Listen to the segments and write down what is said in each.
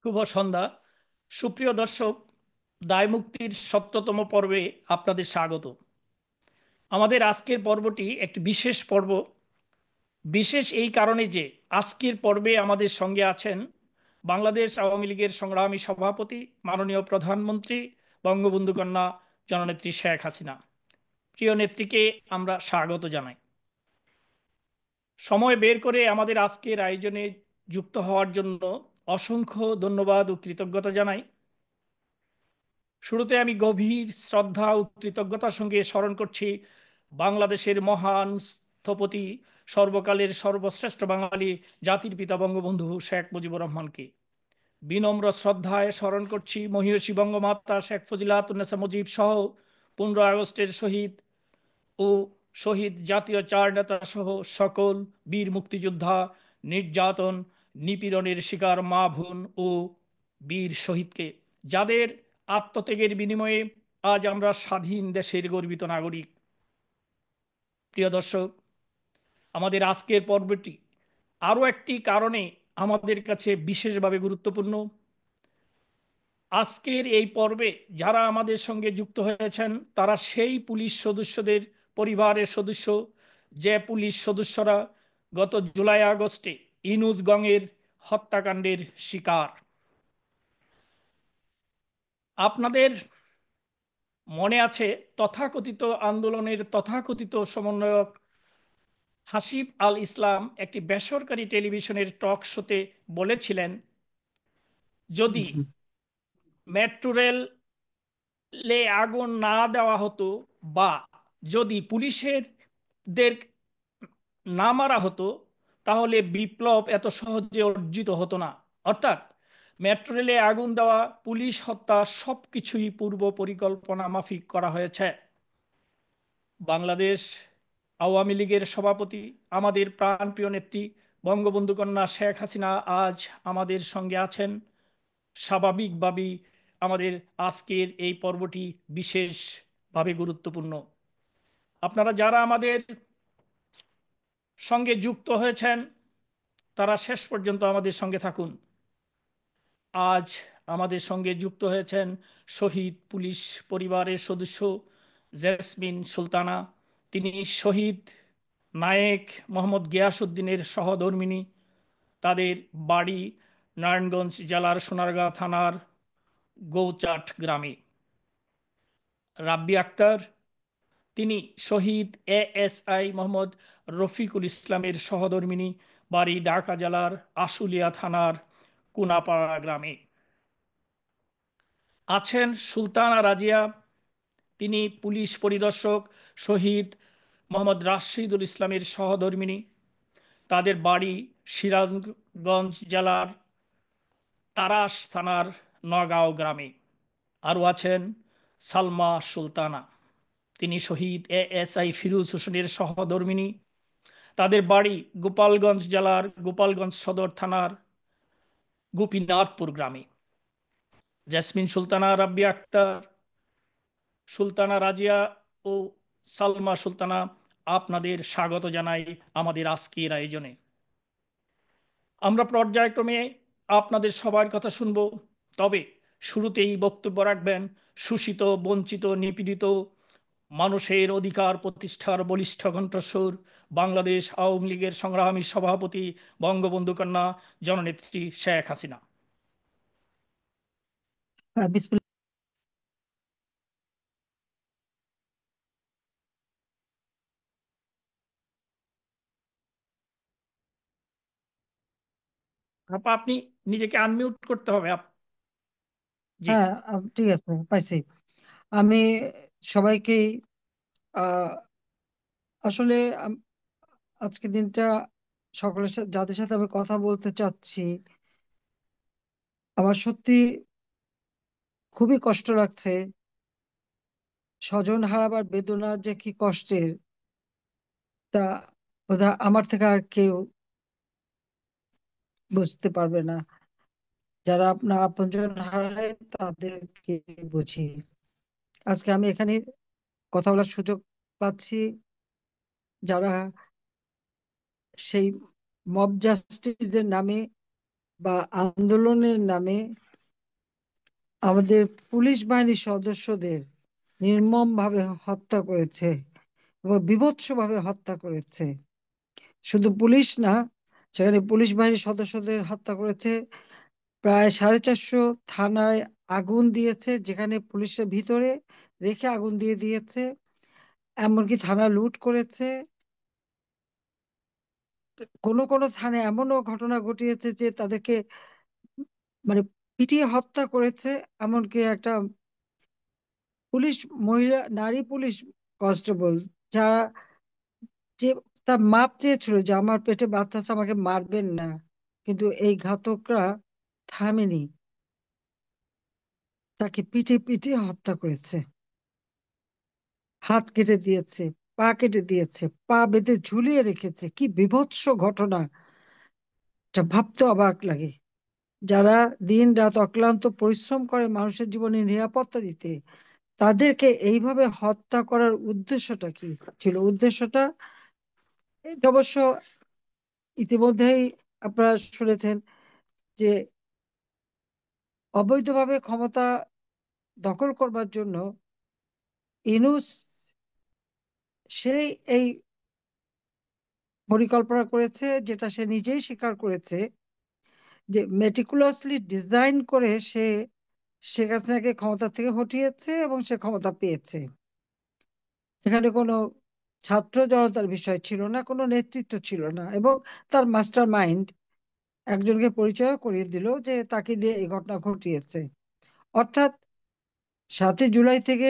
শুভ সন্ধ্যা। সুপ্রিয় দর্শক, দায়মুক্তির 70তম পর্বে আপনাদের স্বাগত। আমাদের আজকের পর্বটি একটি বিশেষ পর্ব। বিশেষ এই কারণে যে আজকের পর্বে আমাদের সঙ্গে আছেন বাংলাদেশ আওয়ামী লীগের সংগ্রামী সভাপতি, মাননীয় প্রধানমন্ত্রী, বঙ্গবন্ধু কন্যা জননেত্রী শেখ হাসিনা। প্রিয় নেত্রীকে আমরা স্বাগত জানাই। সময় বের করে আমাদের আজকের আয়োজনে যুক্ত হওয়ার জন্য অসংখ্য ধন্যবাদ ও কৃতজ্ঞতা জানাই। শুরুতে আমি গভীর শ্রদ্ধা ও কৃতজ্ঞতার সঙ্গে স্মরণ করছি বাংলাদেশের মহান স্থপতি, সর্বকালের সর্বশ্রেষ্ঠ বাঙালি, জাতির পিতা বঙ্গবন্ধু শেখ মুজিবুর রহমানকে। বিনম্র শ্রদ্ধায় স্মরণ করছি মহিয়সী বঙ্গমাতা শেখ ফজিলাতুন্নেসা মুজিব সহ 15 আগস্টের শহীদ ও শহীদ জাতীয় চার নেতা সহ সকল বীর মুক্তিযোদ্ধা, নির্যাতন নিপীড়নের শিকার মা বোন ও বীর শহীদকে, যাদের আত্মত্যাগের বিনিময়ে আজ আমরা স্বাধীন দেশের গর্বিত নাগরিক। প্রিয় দর্শক, আমাদের আজকের পর্বটি আরও একটি কারণে আমাদের কাছে বিশেষভাবে গুরুত্বপূর্ণ। আজকের এই পর্বে যারা আমাদের সঙ্গে যুক্ত হয়েছেন তারা সেই পুলিশ সদস্যদের পরিবারের সদস্য, যে পুলিশ সদস্যরা গত জুলাই আগস্টে ইনুজগংয়ের হত্যাকাণ্ডের শিকার। আপনাদের মনে আছে তথাকথিত আন্দোলনের তথাকথিত সমন্বয়ক হাসিব আল ইসলাম একটি বেসরকারি টেলিভিশনের টক শোতে বলেছিলেন, যদি মেট্রো রেলে আগুন না দেওয়া হতো বা যদি পুলিশের দের না মারা হতো, তাহলে বিপ্লব এত সহজে অর্জিত হতো না। অর্থাৎ মেট্রো রেলে আগুন দেওয়া, পুলিশ হত্যা সবকিছুই পূর্ব পরিকল্পনা মাফিক করা হয়েছে। বাংলাদেশ আওয়ামী লীগের সভাপতি, আমাদের প্রাণপ্রিয় নেত্রী বঙ্গবন্ধু কন্যা শেখ হাসিনা আজ আমাদের সঙ্গে আছেন। স্বাভাবিকভাবেই আমাদের আজকের এই পর্বটি বিশেষভাবে গুরুত্বপূর্ণ। আপনারা যারা আমাদের সঙ্গে যুক্ত হয়েছেন তারা শেষ পর্যন্ত আমাদের সঙ্গে থাকুন। আজ আমাদের সঙ্গে যুক্ত হয়েছেন শহীদ পুলিশ পরিবারের সদস্য জেসমিন সুলতানা। তিনি শহীদ নায়েক মোহাম্মদ গিয়াসউদ্দিনের সহধর্মিণী। তাদের বাড়ি নারায়ণগঞ্জ জেলার সোনারগাঁ থানার গৌচাট গ্রামে। রাব্বি আক্তার, তিনি শহীদ এএসআই মোহাম্মদ রফিকুল ইসলামের সহধর্মিণী, বাড়ি ঢাকা জেলার আশুলিয়া থানার কুনাপাড়া গ্রামে। আছেন সুলতানা রাজিয়া, তিনি পুলিশ পরিদর্শক শহীদ মোহাম্মদ রাশিদুল ইসলামের সহধর্মিণী। তাদের বাড়ি সিরাজগঞ্জ জেলার তারাস থানার নগাঁও গ্রামে। আরও আছেন সালমা সুলতানা, তিনি শহীদ এএসআই ফিরোজ হোসেনের সহধর্মিণী। তাদের বাড়ি গোপালগঞ্জ জেলার গোপালগঞ্জ সদর থানার গোপীনাথপুর গ্রামে। জেসমিন সুলতানা, রাব্বি আক্তার, সুলতানা রাজিয়া ও সালমা সুলতানা, আপনাদের স্বাগত জানাই আমাদের আজকের আয়োজনে। আমরা পর্যায়ক্রমে আপনাদের সবার কথা শুনব, তবে শুরুতেই বক্তব্য রাখবেন শোষিত, বঞ্চিত, নিপীড়িত মানুষের অধিকার প্রতিষ্ঠার বলিষ্ঠ কণ্ঠস্বর বাংলাদেশ আওয়ামী লীগের সংগ্রামী সভাপতি বঙ্গবন্ধু কন্যা জননেত্রী শেখ হাসিনা। বিসমিল্লাহ। আপা, আপনি নিজেকে আনমিউট করতে হবে। জি। হ্যাঁ, ঠিক আছে, পাইছি। আমি সবাইকে আহ, আসলে আজকে দিনটা সকলের সাথে, যাদের সাথে আমি কথা বলতে চাচ্ছি, আমার সত্যি খুবই কষ্ট লাগছে। স্বজন হারাবার বেদনা যে কি কষ্টের, তা বোধহয় আমার থেকে আর কেউ বুঝতে পারবে না। যারা আপনার আপনজন হারায় তাদেরকে বুঝি। আজকে আমি এখানে কথা বলার সুযোগ পাচ্ছি, যারা সেই মব জাস্টিসের নামে বা আন্দোলনের নামে আমাদের পুলিশ বাহিনীর সদস্যদের নির্মমভাবে হত্যা করেছে এবং বীভৎসভাবে হত্যা করেছে। শুধু পুলিশ না, সেখানে পুলিশ বাহিনীর সদস্যদের হত্যা করেছে। প্রায় 450 থানায় আগুন দিয়েছে, যেখানে পুলিশের ভিতরে রেখে আগুন দিয়ে দিয়েছে। এমনকি থানা লুট করেছে। কোনো কোনো থানায় এমনও ঘটনা ঘটিয়েছে যে তাদেরকে মানে পিটিয়ে হত্যা করেছে। এমনকি একটা পুলিশ, মহিলা নারী পুলিশ কনস্টেবল, যারা যে তার মাপ চেয়েছিল যে আমার পেটে বাচ্চা আছে, আমাকে মারবেন না, কিন্তু এই ঘাতকরা থামেনি, তাকে পিটে পিটে হত্যা করেছে। হাত কেটে দিয়েছে, পা কেটে দিয়েছে, পা বেঁধে ঝুলিয়ে রেখেছে। কি বীভৎস ঘটনা! এটা ভাবতে অবাক লাগে। যারা দিন রাত অক্লান্ত পরিশ্রম করে মানুষের জীবনে নিরাপত্তা দিতে, তাদেরকে এইভাবে হত্যা করার উদ্দেশ্যটা কি ছিল? উদ্দেশ্যটা এটা অবশ্য ইতিমধ্যেই আপনারা শুনেছেন যে অবৈধভাবে ক্ষমতা দখল করবার জন্য ইনুস সেই এই পরিকল্পনা করেছে, যেটা সে নিজেই স্বীকার করেছে, যে মেটিকুলাসলি ডিজাইন করে সে শেখ হাসিনাকে ক্ষমতা থেকে হটিয়েছে এবং সে ক্ষমতা পেয়েছে। এখানে কোনো ছাত্র জনতার বিষয় ছিল না, কোনো নেতৃত্ব ছিল না, এবং তার মাস্টার মাইন্ড একজনকে পরিচয় করিয়ে দিল যে তাকে দিয়ে এই ঘটনা ঘটিয়েছে। অর্থাৎ 7ই জুলাই থেকে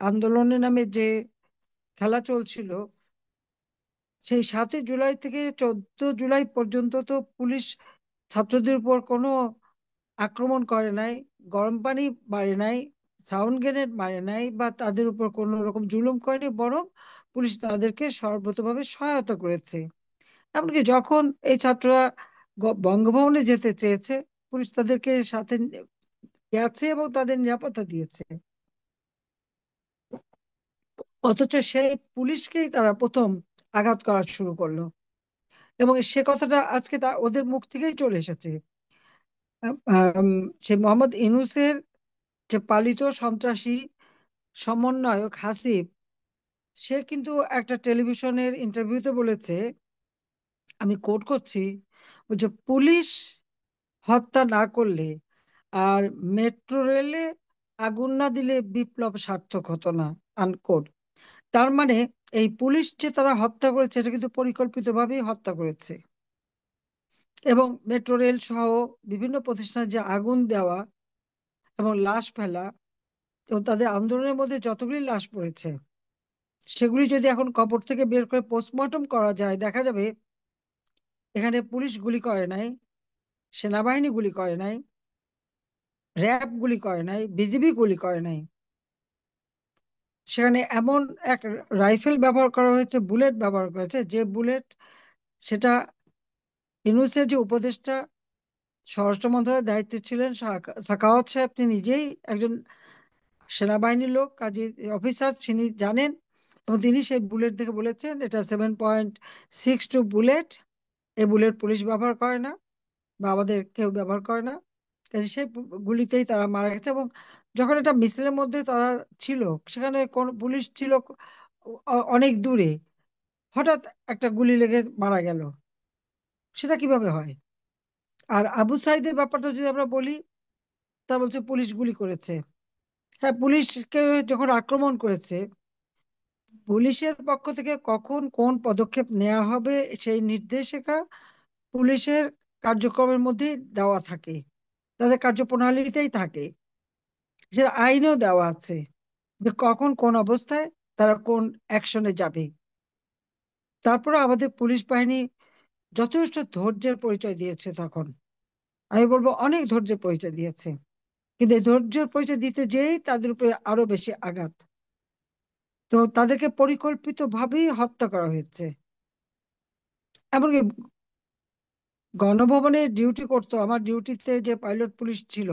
আন্দোলনের নামে যে খেলা চলছিল, সেই 7ই জুলাই থেকে 14 জুলাই পর্যন্ত তো পুলিশ ছাত্রদের উপর কোনো আক্রমণ করে নাই, গরম পানি মারে নাই, সাউন্ড গ্রেনেড মারে নাই, বা তাদের উপর কোনো রকম জুলুম করেনি, বরং পুলিশ তাদেরকে সর্বতোভাবে সহায়তা করেছে। এমনকি যখন এই ছাত্ররা বঙ্গভবনে যেতে চেয়েছে, পুলিশ তাদেরকে সাথে গেছে এবং তাদের নিরাপত্তা দিয়েছে। অথচ সেই পুলিশকেই তারা প্রথম আঘাত করা শুরু করলো, এবং সে কথাটা আজকে ওদের মুখ থেকেই চলে এসেছে। আম, সে মোহাম্মদ ইউনূসের যে পালিত সন্ত্রাসী সমন্বয়ক হাসিব, সে কিন্তু একটা টেলিভিশনের ইন্টারভিউতে বলেছে, আমি কোট করছি, যে পুলিশ হত্যা না করলে আর মেট্রো রেলে আগুন না দিলে বিপ্লব সার্থক হতো না, আনকোট। তার মানে এই পুলিশ যে তারা হত্যা করেছে, এটা কিন্তু পরিকল্পিতভাবেই হত্যা করেছে। এবং মেট্রো রেল সহ বিভিন্ন প্রতিষ্ঠানে যে আগুন দেওয়া এবং লাশ ফেলা, এবং তাদের আন্দোলনের মধ্যে যতগুলি লাশ পড়েছে, সেগুলি যদি এখন কবর থেকে বের করে পোস্টমর্টম করা যায়, দেখা যাবে এখানে পুলিশ গুলি করে নাই, সেনাবাহিনী গুলি করে নাই, র্যাব গুলি করে নাই, বিজিবি গুলি করে নাই। সেখানে এমন এক রাইফেল ব্যবহার করা হয়েছে, বুলেট ব্যবহার করা হয়েছে, যে বুলেট, সেটা ইউনূসের যে উপদেষ্টা স্বরাষ্ট্র মন্ত্রণালয়ের দায়িত্বে ছিলেন সাখাওয়াত সাহেব, তিনি নিজেই একজন সেনাবাহিনীর লোক, কাজী অফিসার, তিনি জানেন। এবং তিনি সেই বুলেট দেখে বলেছেন এটা 7.62 বুলেট। এই বুলেট পুলিশ ব্যবহার করে না, বা আমাদের কেউ ব্যবহার করে না। কাজে সেই গুলিতেই তারা মারা গেছে। এবং যখন এটা মিছিলের মধ্যে তারা ছিল, সেখানে কোন পুলিশ ছিল অনেক দূরে, হঠাৎ একটা গুলি লেগে মারা গেল, সেটা কিভাবে হয়? আর আবু সাইদের ব্যাপারটা যদি আমরা বলি, তা বলছে পুলিশ গুলি করেছে। হ্যাঁ, পুলিশকে যখন আক্রমণ করেছে, পুলিশের পক্ষ থেকে কখন কোন পদক্ষেপ নেওয়া হবে সেই নির্দেশিকা পুলিশের কার্যক্রমের মধ্যেই দেওয়া থাকে, তাদের কার্যপ্রণালীতেই থাকে। সেটা আইনেও দেওয়া আছে যে কখন কোন অবস্থায় তারা কোন অ্যাকশনে যাবে। তারপরে আমাদের পুলিশ বাহিনী যথেষ্ট ধৈর্যের পরিচয় দিয়েছে তখন। আমি বলবো অনেক ধৈর্যের পরিচয় দিয়েছে, কিন্তু এই ধৈর্যের পরিচয় দিতে যেই তাদের উপরে আরো বেশি আঘাত। তো তাদেরকে পরিকল্পিতভাবেই হত্যা করা হয়েছে। এমনকি গণভবনে ডিউটি করতো, আমার ডিউটিতে যে পাইলট পুলিশ ছিল,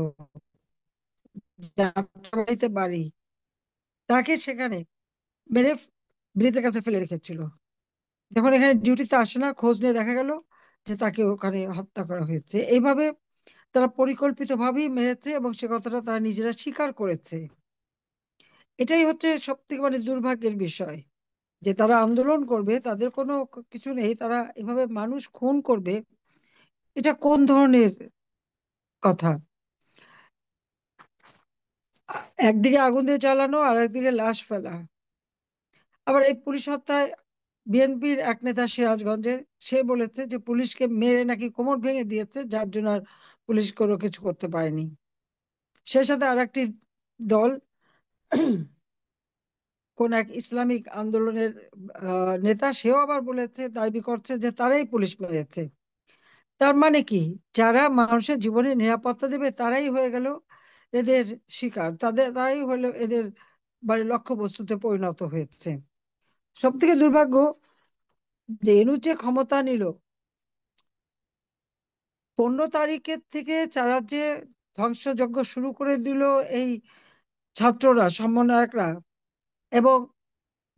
যাত্রাবাড়িতে বাড়ি, তাকে সেখানে মেরে ব্রিজের কাছে ফেলে রেখেছিল। যখন এখানে ডিউটিতে আসে না, খোঁজ নিয়ে দেখা গেল যে তাকে ওখানে হত্যা করা হয়েছে। এইভাবে তারা পরিকল্পিতভাবেই মেরেছে এবং সে কথাটা তারা নিজেরা স্বীকার করেছে। এটাই হচ্ছে সব থেকে মানে দুর্ভাগ্যের বিষয়, যে তারা আন্দোলন করবে, তাদের কোনো কিছু নেই, তারা এভাবে মানুষ খুন করবে। এটা কোন ধরনের কথা? একদিকে আগুন দিয়ে জ্বালানো আর একদিকে লাশ ফেলা। আবার এই পুলিশ হত্যায় বিএনপির এক নেতা সিরাজগঞ্জের, সে বলেছে যে পুলিশকে মেরে নাকি কোমর ভেঙে দিয়েছে, যার জন্য আর পুলিশ কোনো কিছু করতে পারেনি। সে সাথে আর একটি দল, কোন এক ইসলামিক আন্দোলনের নেতা, সেও আবার বলেছে, দাবি করছে যে তারাই পুলিশ মেরেছে। তার মানে কি, যারা মানুষের জীবনে নিরাপত্তা দেবে তারাই হয়ে গেল এদের শিকার, তারাই হলো এদের মানে লক্ষ্যবস্তুতে পরিণত হয়েছে। সব থেকে দুর্ভাগ্য যে এনু যে ক্ষমতা নিল, 15 তারিখের থেকে যারা যে ধ্বংসযজ্ঞ শুরু করে দিল এই ছাত্ররা, সমন্বয়করা, এবং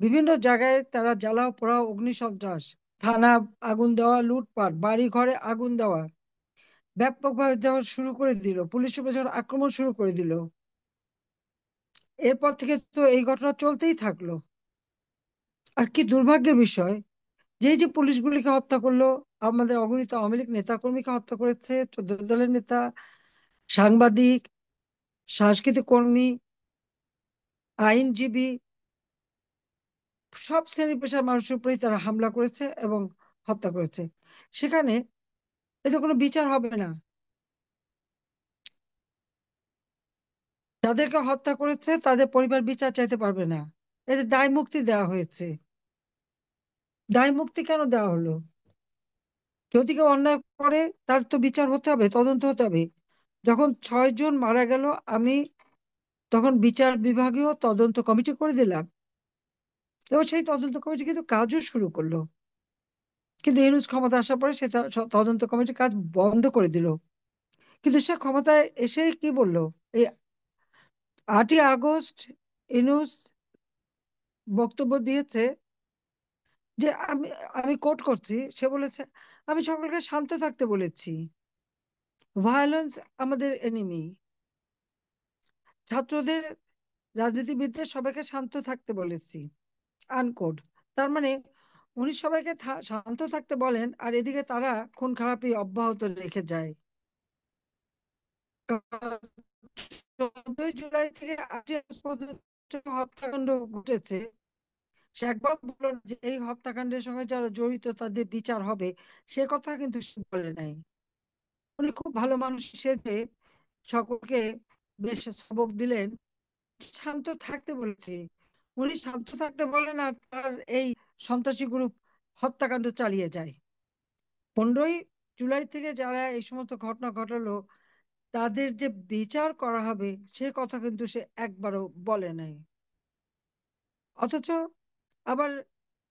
বিভিন্ন জায়গায় তারা জ্বালাও পোড়াও অগ্নিসন্ত্রাস, থানা আগুন দেওয়া, লুটপাট, বাড়ি ঘরে আগুন দেওয়া, ব্যাপকভাবে যখন শুরু করে দিল, পুলিশের উপর যখন আক্রমণ শুরু করে দিল, এরপর থেকে তো এই ঘটনা চলতেই থাকলো। আর কি দুর্ভাগ্যের বিষয়, যে যে পুলিশগুলিকে হত্যা করলো, আমাদের অগণিত আওয়ামী লীগ নেতা কর্মীকে হত্যা করেছে, 14 দলের নেতা, সাংবাদিক, সাংস্কৃতিক কর্মী, আইনজীবী, সব শ্রেণী পেশার মানুষের উপরেই তারা হামলা করেছে এবং হত্যা করেছে। সেখানে এতে কোনো বিচার হবে না। যাদেরকে হত্যা করেছে তাদের পরিবার বিচার চাইতে পারবে না। এদের দায় মুক্তি দেওয়া হয়েছে। দায় মুক্তি কেন দেওয়া হলো? যদি কেউ অন্যায় করে তার তো বিচার হতে হবে, তদন্ত হতে হবে। যখন 6 জন মারা গেল, আমি তখন বিচার বিভাগীয় তদন্ত কমিটি করে দিলাম, এবং সেই তদন্ত কমিটি কিন্তু কাজও শুরু করলো। কিন্তু ইউনূস ক্ষমতা আসার পরে সে তদন্ত কমিটির কাজ বন্ধ করে দিল। কিন্তু সে ক্ষমতায় এসেই কি বললো? এই 8ই আগস্ট ইউনূস বক্তব্য দিয়েছে যে আমি আমি কোট করছি, সে বলেছে, আমি সকলকে শান্ত থাকতে বলেছি, ভায়োলেন্স আমাদের এনিমি, ছাত্রদের, রাজনীতিবিদদের সবাইকে শান্ত থাকতে বলেছি, আনকোট। তার মানে উনি সবাইকে শান্ত থাকতে বলেন, আর এদিকে তারা খুন খারাপি অব্যাহত রেখে যায়। 14ই জুলাই থেকে 8ই আগস্ট পর্যন্ত হত্যাকাণ্ড ঘটেছে, সে একবার বলল না যে এই হত্যাকাণ্ডের সঙ্গে যারা জড়িত তাদের বিচার হবে। সে কথা কিন্তু সে বলে নাই। উনি খুব ভালো মানুষ সেজে সকলকে বেশ সবক দিলেন, শান্ত থাকতে বলেছি। উনি শান্ত থাকতে বলেন আর তার এই সন্ত্রাসী গ্রুপ হত্যাকাণ্ড চালিয়ে যায়। 15ই জুলাই থেকে যারা এই সমস্ত ঘটনা ঘটালো তাদের যে বিচার করা হবে সে কথা কিন্তু সে একবারও বলে নাই। অথচ আবার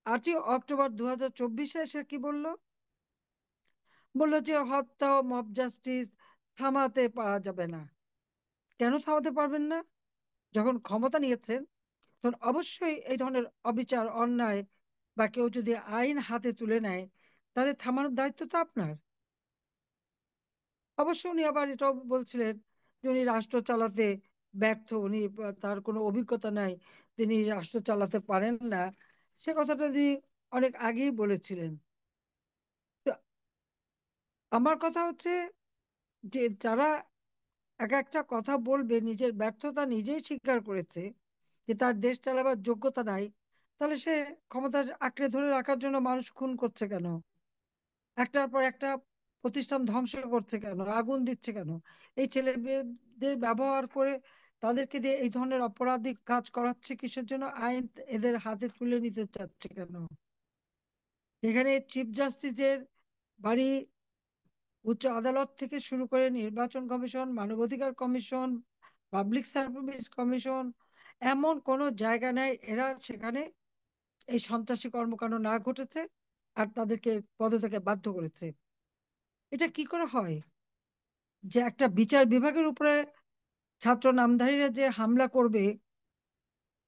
8ই অক্টোবর 2024 সে কি বললো? বললো যে হত্যা ও মব জাস্টিস থামাতে পারা যাবে না। কেন থামাতে পারবেন না? যখন ক্ষমতা নিয়েছেন তখন অবশ্যই এই ধরনের অবিচার, অন্যায় বা কেউ যদি আইন হাতে তুলে নেয়, তাহলে থামানোর দায়িত্ব তো আপনার। অবশ্য উনি আবার এটাও বলছিলেন যে উনি রাষ্ট্র চালাতে ব্যর্থ, উনি তার কোনো অভিজ্ঞতা নাই, তিনি রাষ্ট্র চালাতে পারেন না। সে কথাটা তিনি অনেক আগেই বলেছিলেন। তো আমার কথা হচ্ছে যে যারা এক একটা কথা বলবে, নিজের ব্যর্থতা নিজেই স্বীকার করেছে যে তার দেশ চালাবার যোগ্যতা নাই, তাহলে সে ক্ষমতা আঁকড়ে ধরে রাখার জন্য মানুষ খুন করছে কেন? একটার পর একটা প্রতিষ্ঠান ধ্বংস করছে কেন? আগুন দিচ্ছে কেন? এই ছেলে মেয়েদের ব্যবহার করে তাদেরকে দিয়ে এই ধরনের অপরাধী কাজ করাচ্ছে কিসের জন্য? আইন এদের হাতে তুলে নিতে চাচ্ছে কেন? এখানে চিফ জাস্টিসের বাড়ি, উচ্চ আদালত থেকে শুরু করে নির্বাচন কমিশন, মানবাধিকার কমিশন, পাবলিক সার্ভিস কমিশন, এমন কোনো জায়গা নাই এরা সেখানে এই সন্ত্রাসী কর্মকাণ্ড না ঘটেছে আর তাদেরকে পদত্যাগে বাধ্য করেছে। এটা কি করে হয় যে একটা বিচার বিভাগের উপরে ছাত্র নামধারীরা যে হামলা করবে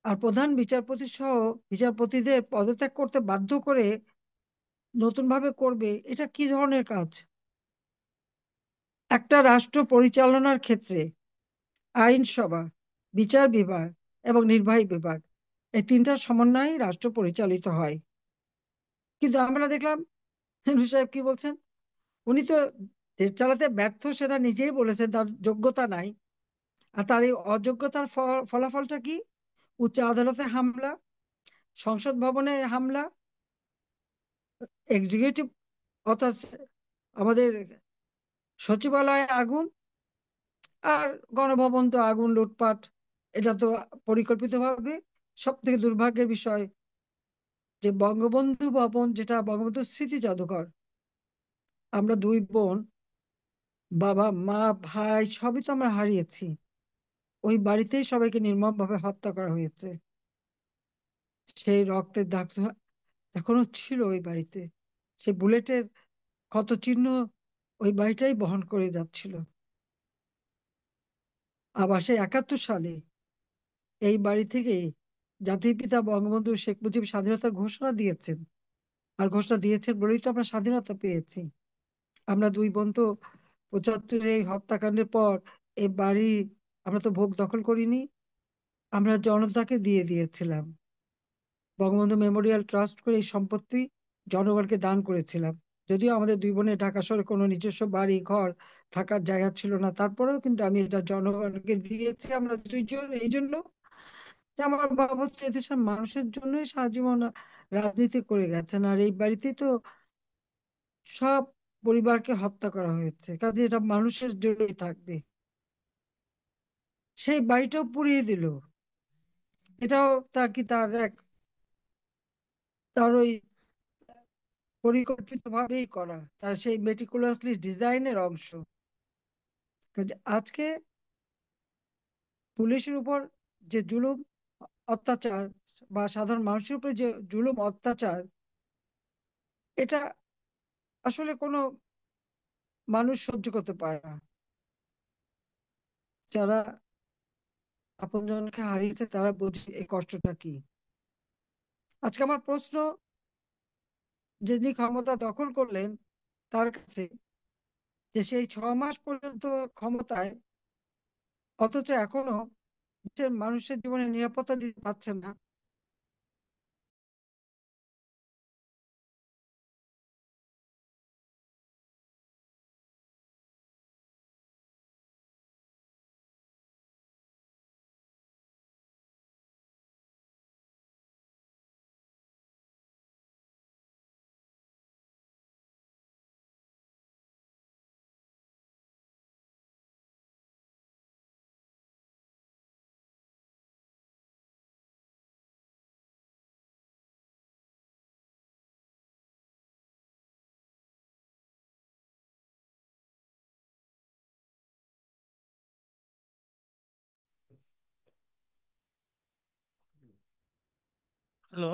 আর প্রধান বিচারপতি সহ বিচারপতিদের পদত্যাগ করতে বাধ্য করে নতুন ভাবে করবে? এটা কি ধরনের কাজ? একটা রাষ্ট্র পরিচালনার ক্ষেত্রে আইনসভা, বিচার বিভাগ এবং নির্বাহী বিভাগ, এই তিনটার সমন্বয়ে রাষ্ট্র পরিচালিত হয়। কিন্তু আমরা দেখলাম হেনু সাহেব কি বলছেন, উনি তো দেশ চালাতে ব্যর্থ, সেটা নিজেই বলেছেন, তার যোগ্যতা নাই। আর তার এই অযোগ্যতার ফলাফলটা কি? উচ্চ আদালতে হামলা, সংসদ ভবনে হামলা, এক্সিকিউটিভ অর্থাৎ আমাদের সচিবালয়ে আগুন, আর গণভবন তো আগুন, লুটপাট। এটা তো পরিকল্পিতভাবে। সব থেকে দুর্ভাগ্যের বিষয় যে বঙ্গবন্ধু ভবন, যেটা বঙ্গবন্ধু স্মৃতি জাদুঘর, আমরা দুই বোন, বাবা মা ভাই সবই তো আমরা হারিয়েছি। ওই বাড়িতেই সবাইকে নির্মমভাবে হত্যা করা হয়েছে। সেই রক্তের দাগ তো এখনো ছিল ওই বাড়িতে। সেই বুলেটের ক্ষত চিহ্ন ওই বাড়িটাই বহন করে যাচ্ছিল। আবার সেই 71 সালে এই বাড়ি থেকে জাতির পিতা বঙ্গবন্ধু শেখ মুজিব স্বাধীনতার ঘোষণা দিয়েছেন। আর ঘোষণা দিয়েছেন বলেই তো আমরা স্বাধীনতা পেয়েছি। আমরা দুই বোন তো 75 এই হত্যাকাণ্ডের পর এই বাড়ি আমরা তো ভোগ দখল করিনি, আমরা জনতাকে দিয়ে দিয়েছিলাম। বঙ্গবন্ধু মেমোরিয়াল ট্রাস্ট করে এই সম্পত্তি জনগণকে দান করেছিলাম। যদিও আমাদের দুই বোনের ঢাকা শহরে কোনো নিজস্ব বাড়ি ঘর থাকার জায়গা ছিল না, তারপরেও কিন্তু আমি এটা জনগণকে দিয়েছি। আমরা দুইজন এই জন্য যে আমার বাবা তো এদেশের মানুষের জন্যই সারা জীবন রাজনীতি করে গেছেন, আর এই বাড়িতেই তো সব পরিবারকে হত্যা করা হয়েছে, কাজে এটা মানুষের জন্যই থাকবে। সেই বাড়িটাও পুড়িয়ে দিল। এটাও তা কি তার এক, তার ওই পরিকল্পিত ভাবেই করা, তার সেই মেটিকুলাসলি ডিজাইনের অংশ। কাজে আজকে পুলিশের উপর যে জুলুম অত্যাচার বা সাধারণ মানুষের উপরে যে জুলুম অত্যাচার, এটা আসলে কোনো মানুষ সহ্য করতে পারে না। যারা আপনজনকে হারিয়েছে তারা বোঝে এই কষ্টটা কি। আজকে আমার প্রশ্ন, যিনি ক্ষমতা দখল করলেন তার কাছে, যে সেই 6 মাস পর্যন্ত ক্ষমতায়, অথচ এখনো দেশের মানুষের জীবনে নিরাপত্তা দিতে পারছেন না। হ্যালো।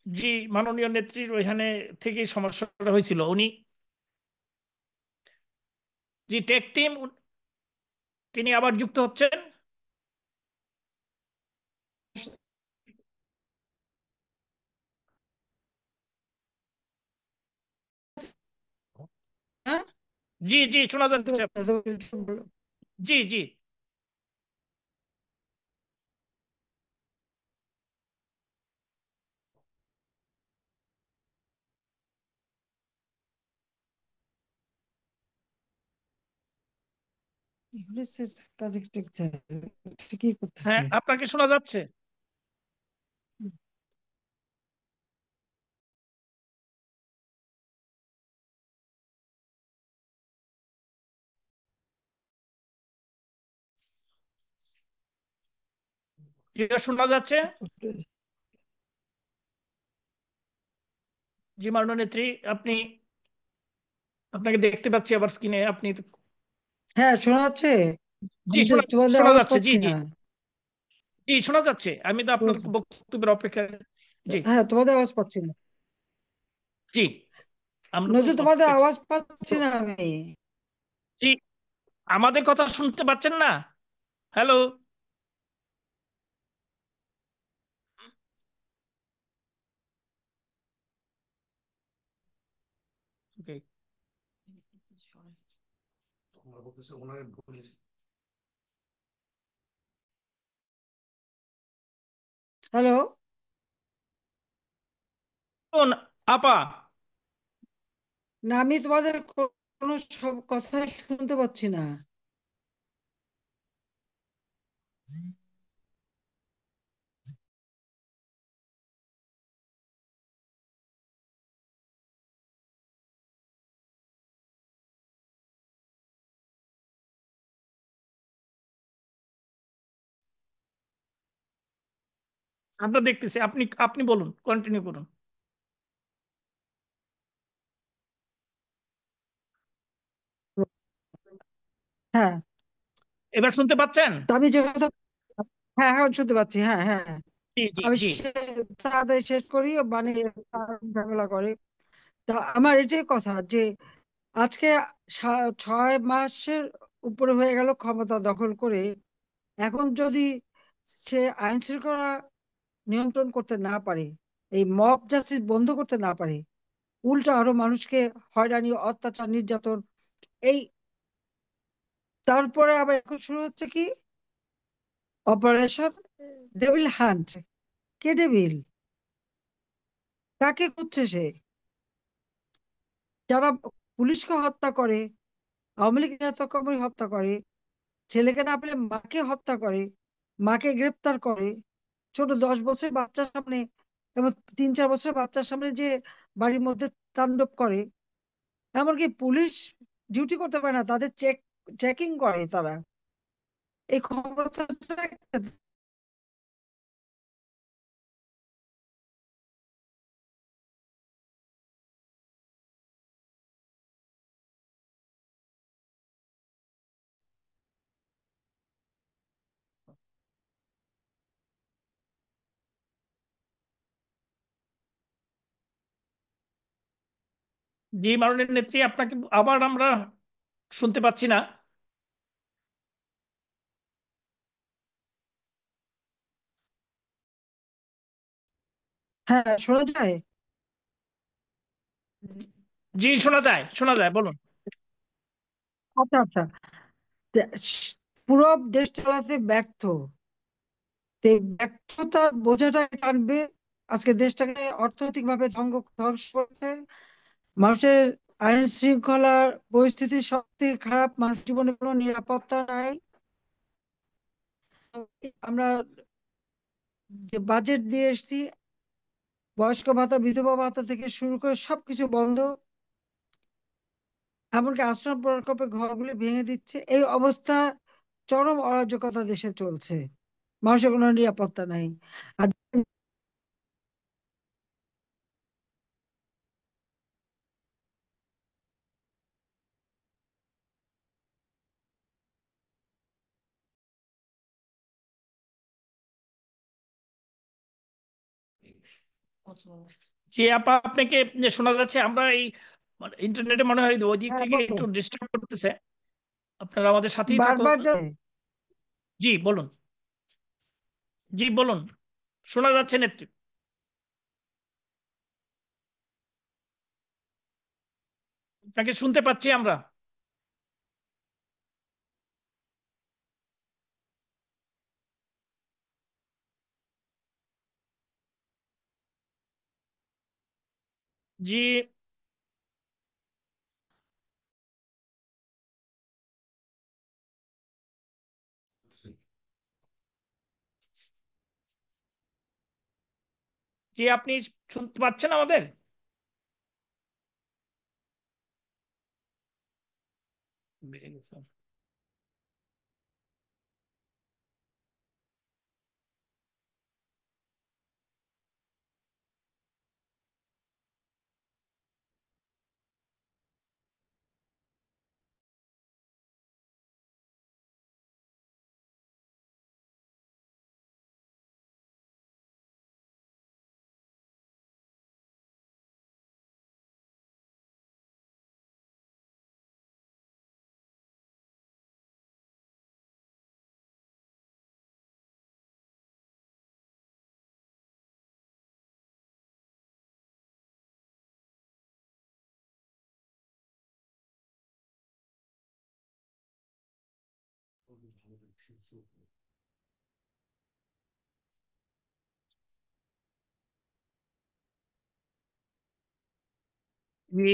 জি, মাননীয় নেত্রীর ওইখানে থেকেই সমস্যাটা হয়েছিল। উনি, জি, টেক টিম, তিনি আবার যুক্ত হচ্ছেন। হ্যাঁ, জি জি, শোনা শুনতে যাচ্ছে। পাচ্ছি। জি জি। ঠিকই করতেছে। হ্যাঁ, আপনাকে শোনা যাচ্ছে। ক্লিয়ার শোনা যাচ্ছে? জি মাননীয় নেত্রী, আপনি, আপনাকে দেখতে পাচ্ছি আবার স্ক্রিনে, আপনি হ্যাঁ, শোনা যাচ্ছে। জি আমি তো শোনা, তোমাদের শোনা আওয়াজ যাচ্ছে, জি পাচ্ছি জি না। জি শোনা যাচ্ছে, আমি তো আপনার বক্তব্যের অপেক্ষা। জি হ্যাঁ, তোমাদের আওয়াজ পাচ্ছি না। জি, আমরা তো নজরুল, তোমাদের অপেক্ষা। আওয়াজ পাচ্ছি না আমি। জি, আমাদের কথা শুনতে পাচ্ছেন না? হ্যালো। ওকে। হ্যালো। শোন, আপা, না, আমি তোমাদের কোনো সব কথাই শুনতে পাচ্ছি না। আমরা দেখতেছি, আপনি আপনি বলুন, কন্টিনিউ করুন। হ্যাঁ, এবার শুনতে পাচ্ছেন? তো আমি যে কথা, হ্যাঁ হ্যাঁ শুনতে পাচ্ছি, হ্যাঁ হ্যাঁ। জি জি আমি জি। তাড়াতাড়ি শেষ করি, মানে ঝামেলা করে। তা আমার এটাই কথা যে আজকে 6 মাসের উপরে হয়ে গেল ক্ষমতা দখল করে, এখন যদি সে আইন শৃঙ্খলা নিয়ন্ত্রণ করতে না পারে, এই মব জাস্টিস বন্ধ করতে না পারে, উল্টা আরো মানুষকে হয়রানি, অত্যাচার, নির্যাতন, এই, তারপরে আবার এখন শুরু হচ্ছে কি, অপারেশন ডেভিল হান্ট। কে ডেভিল? কাকে খুঁজছে সে? যারা পুলিশকে হত্যা করে, আওয়ামী লীগ নেতাকর্মী হত্যা করে, ছেলেকে না পেলে মাকে হত্যা করে, মাকে গ্রেপ্তার করে, ছোট 10 বছরের বাচ্চার সামনে এবং 3-4 বছরের বাচ্চার সামনে যে বাড়ির মধ্যে তাণ্ডব করে, এমনকি পুলিশ ডিউটি করতে পারে না, তাদের চেকিং করে তারা। এই ক্ষমতা জি মাননীয় নেত্রী, আপনাকে আবার আমরা শুনতে পাচ্ছি না। হ্যাঁ, শোনা যায়। জি শোনা যায়, শোনা যায়, বলুন। আচ্ছা আচ্ছা। দে- স- পুরো দেশ চালাতে ব্যর্থ, তো এই ব্যর্থতার বোঝাটা টানবে, আজকে দেশটাকে অর্থনৈতিক ভাবে ধ্বংস করছে। মানুষের আইন শৃঙ্খলার পরিস্থিতি সব থেকে খারাপ, মানুষ জীবনে কোনো নিরাপত্তা নাই। আমরা যে বাজেট দিয়ে এসেছি, বয়স্ক ভাতা, বিধবা ভাতা থেকে শুরু করে সবকিছু বন্ধ, এমনকি আশ্রম প্রকল্পের ঘরগুলি ভেঙে দিচ্ছে। এই অবস্থা, চরম অরাজকতা দেশে চলছে, মানুষের কোনো নিরাপত্তা নাই। আর জি আপা, আপনাকে যে শোনা যাচ্ছে, আমরা এই ইন্টারনেটে মনে হয় ওই দিক হ্যাঁ, থেকে বলো। একটু ডিস্টার্ব করতেছে। আপনারা আমাদের সাথেই থাকুন। বারবার জি বলুন, জি বলুন, শোনা যাচ্ছে নেত্রী, আপনাকে শুনতে পাচ্ছি আমরা। জি জি, আপনি শুনতে পাচ্ছেন আমাদের? জি।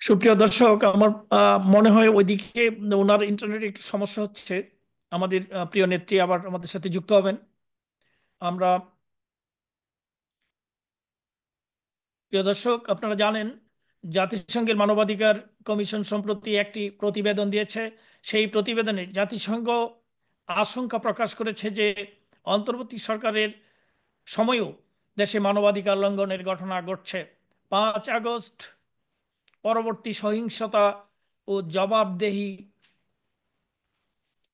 সুপ্রিয় দর্শক, আমার মনে হয় ওইদিকে ওনার ইন্টারনেটে একটু সমস্যা হচ্ছে। আমাদের প্রিয় নেত্রী আবার আমাদের সাথে যুক্ত হবেন। আমরা, প্রিয় দর্শক, আপনারা জানেন জাতিসংঘের মানবাধিকার কমিশন সম্প্রতি একটি প্রতিবেদন দিয়েছে। সেই প্রতিবেদনে জাতিসংঘ আশঙ্কা প্রকাশ করেছে যে অন্তর্বর্তী সরকারের সময়েও দেশে মানবাধিকার লঙ্ঘনের ঘটনা ঘটছে। 5 আগস্ট পরবর্তী সহিংসতা ও জবাবদেহি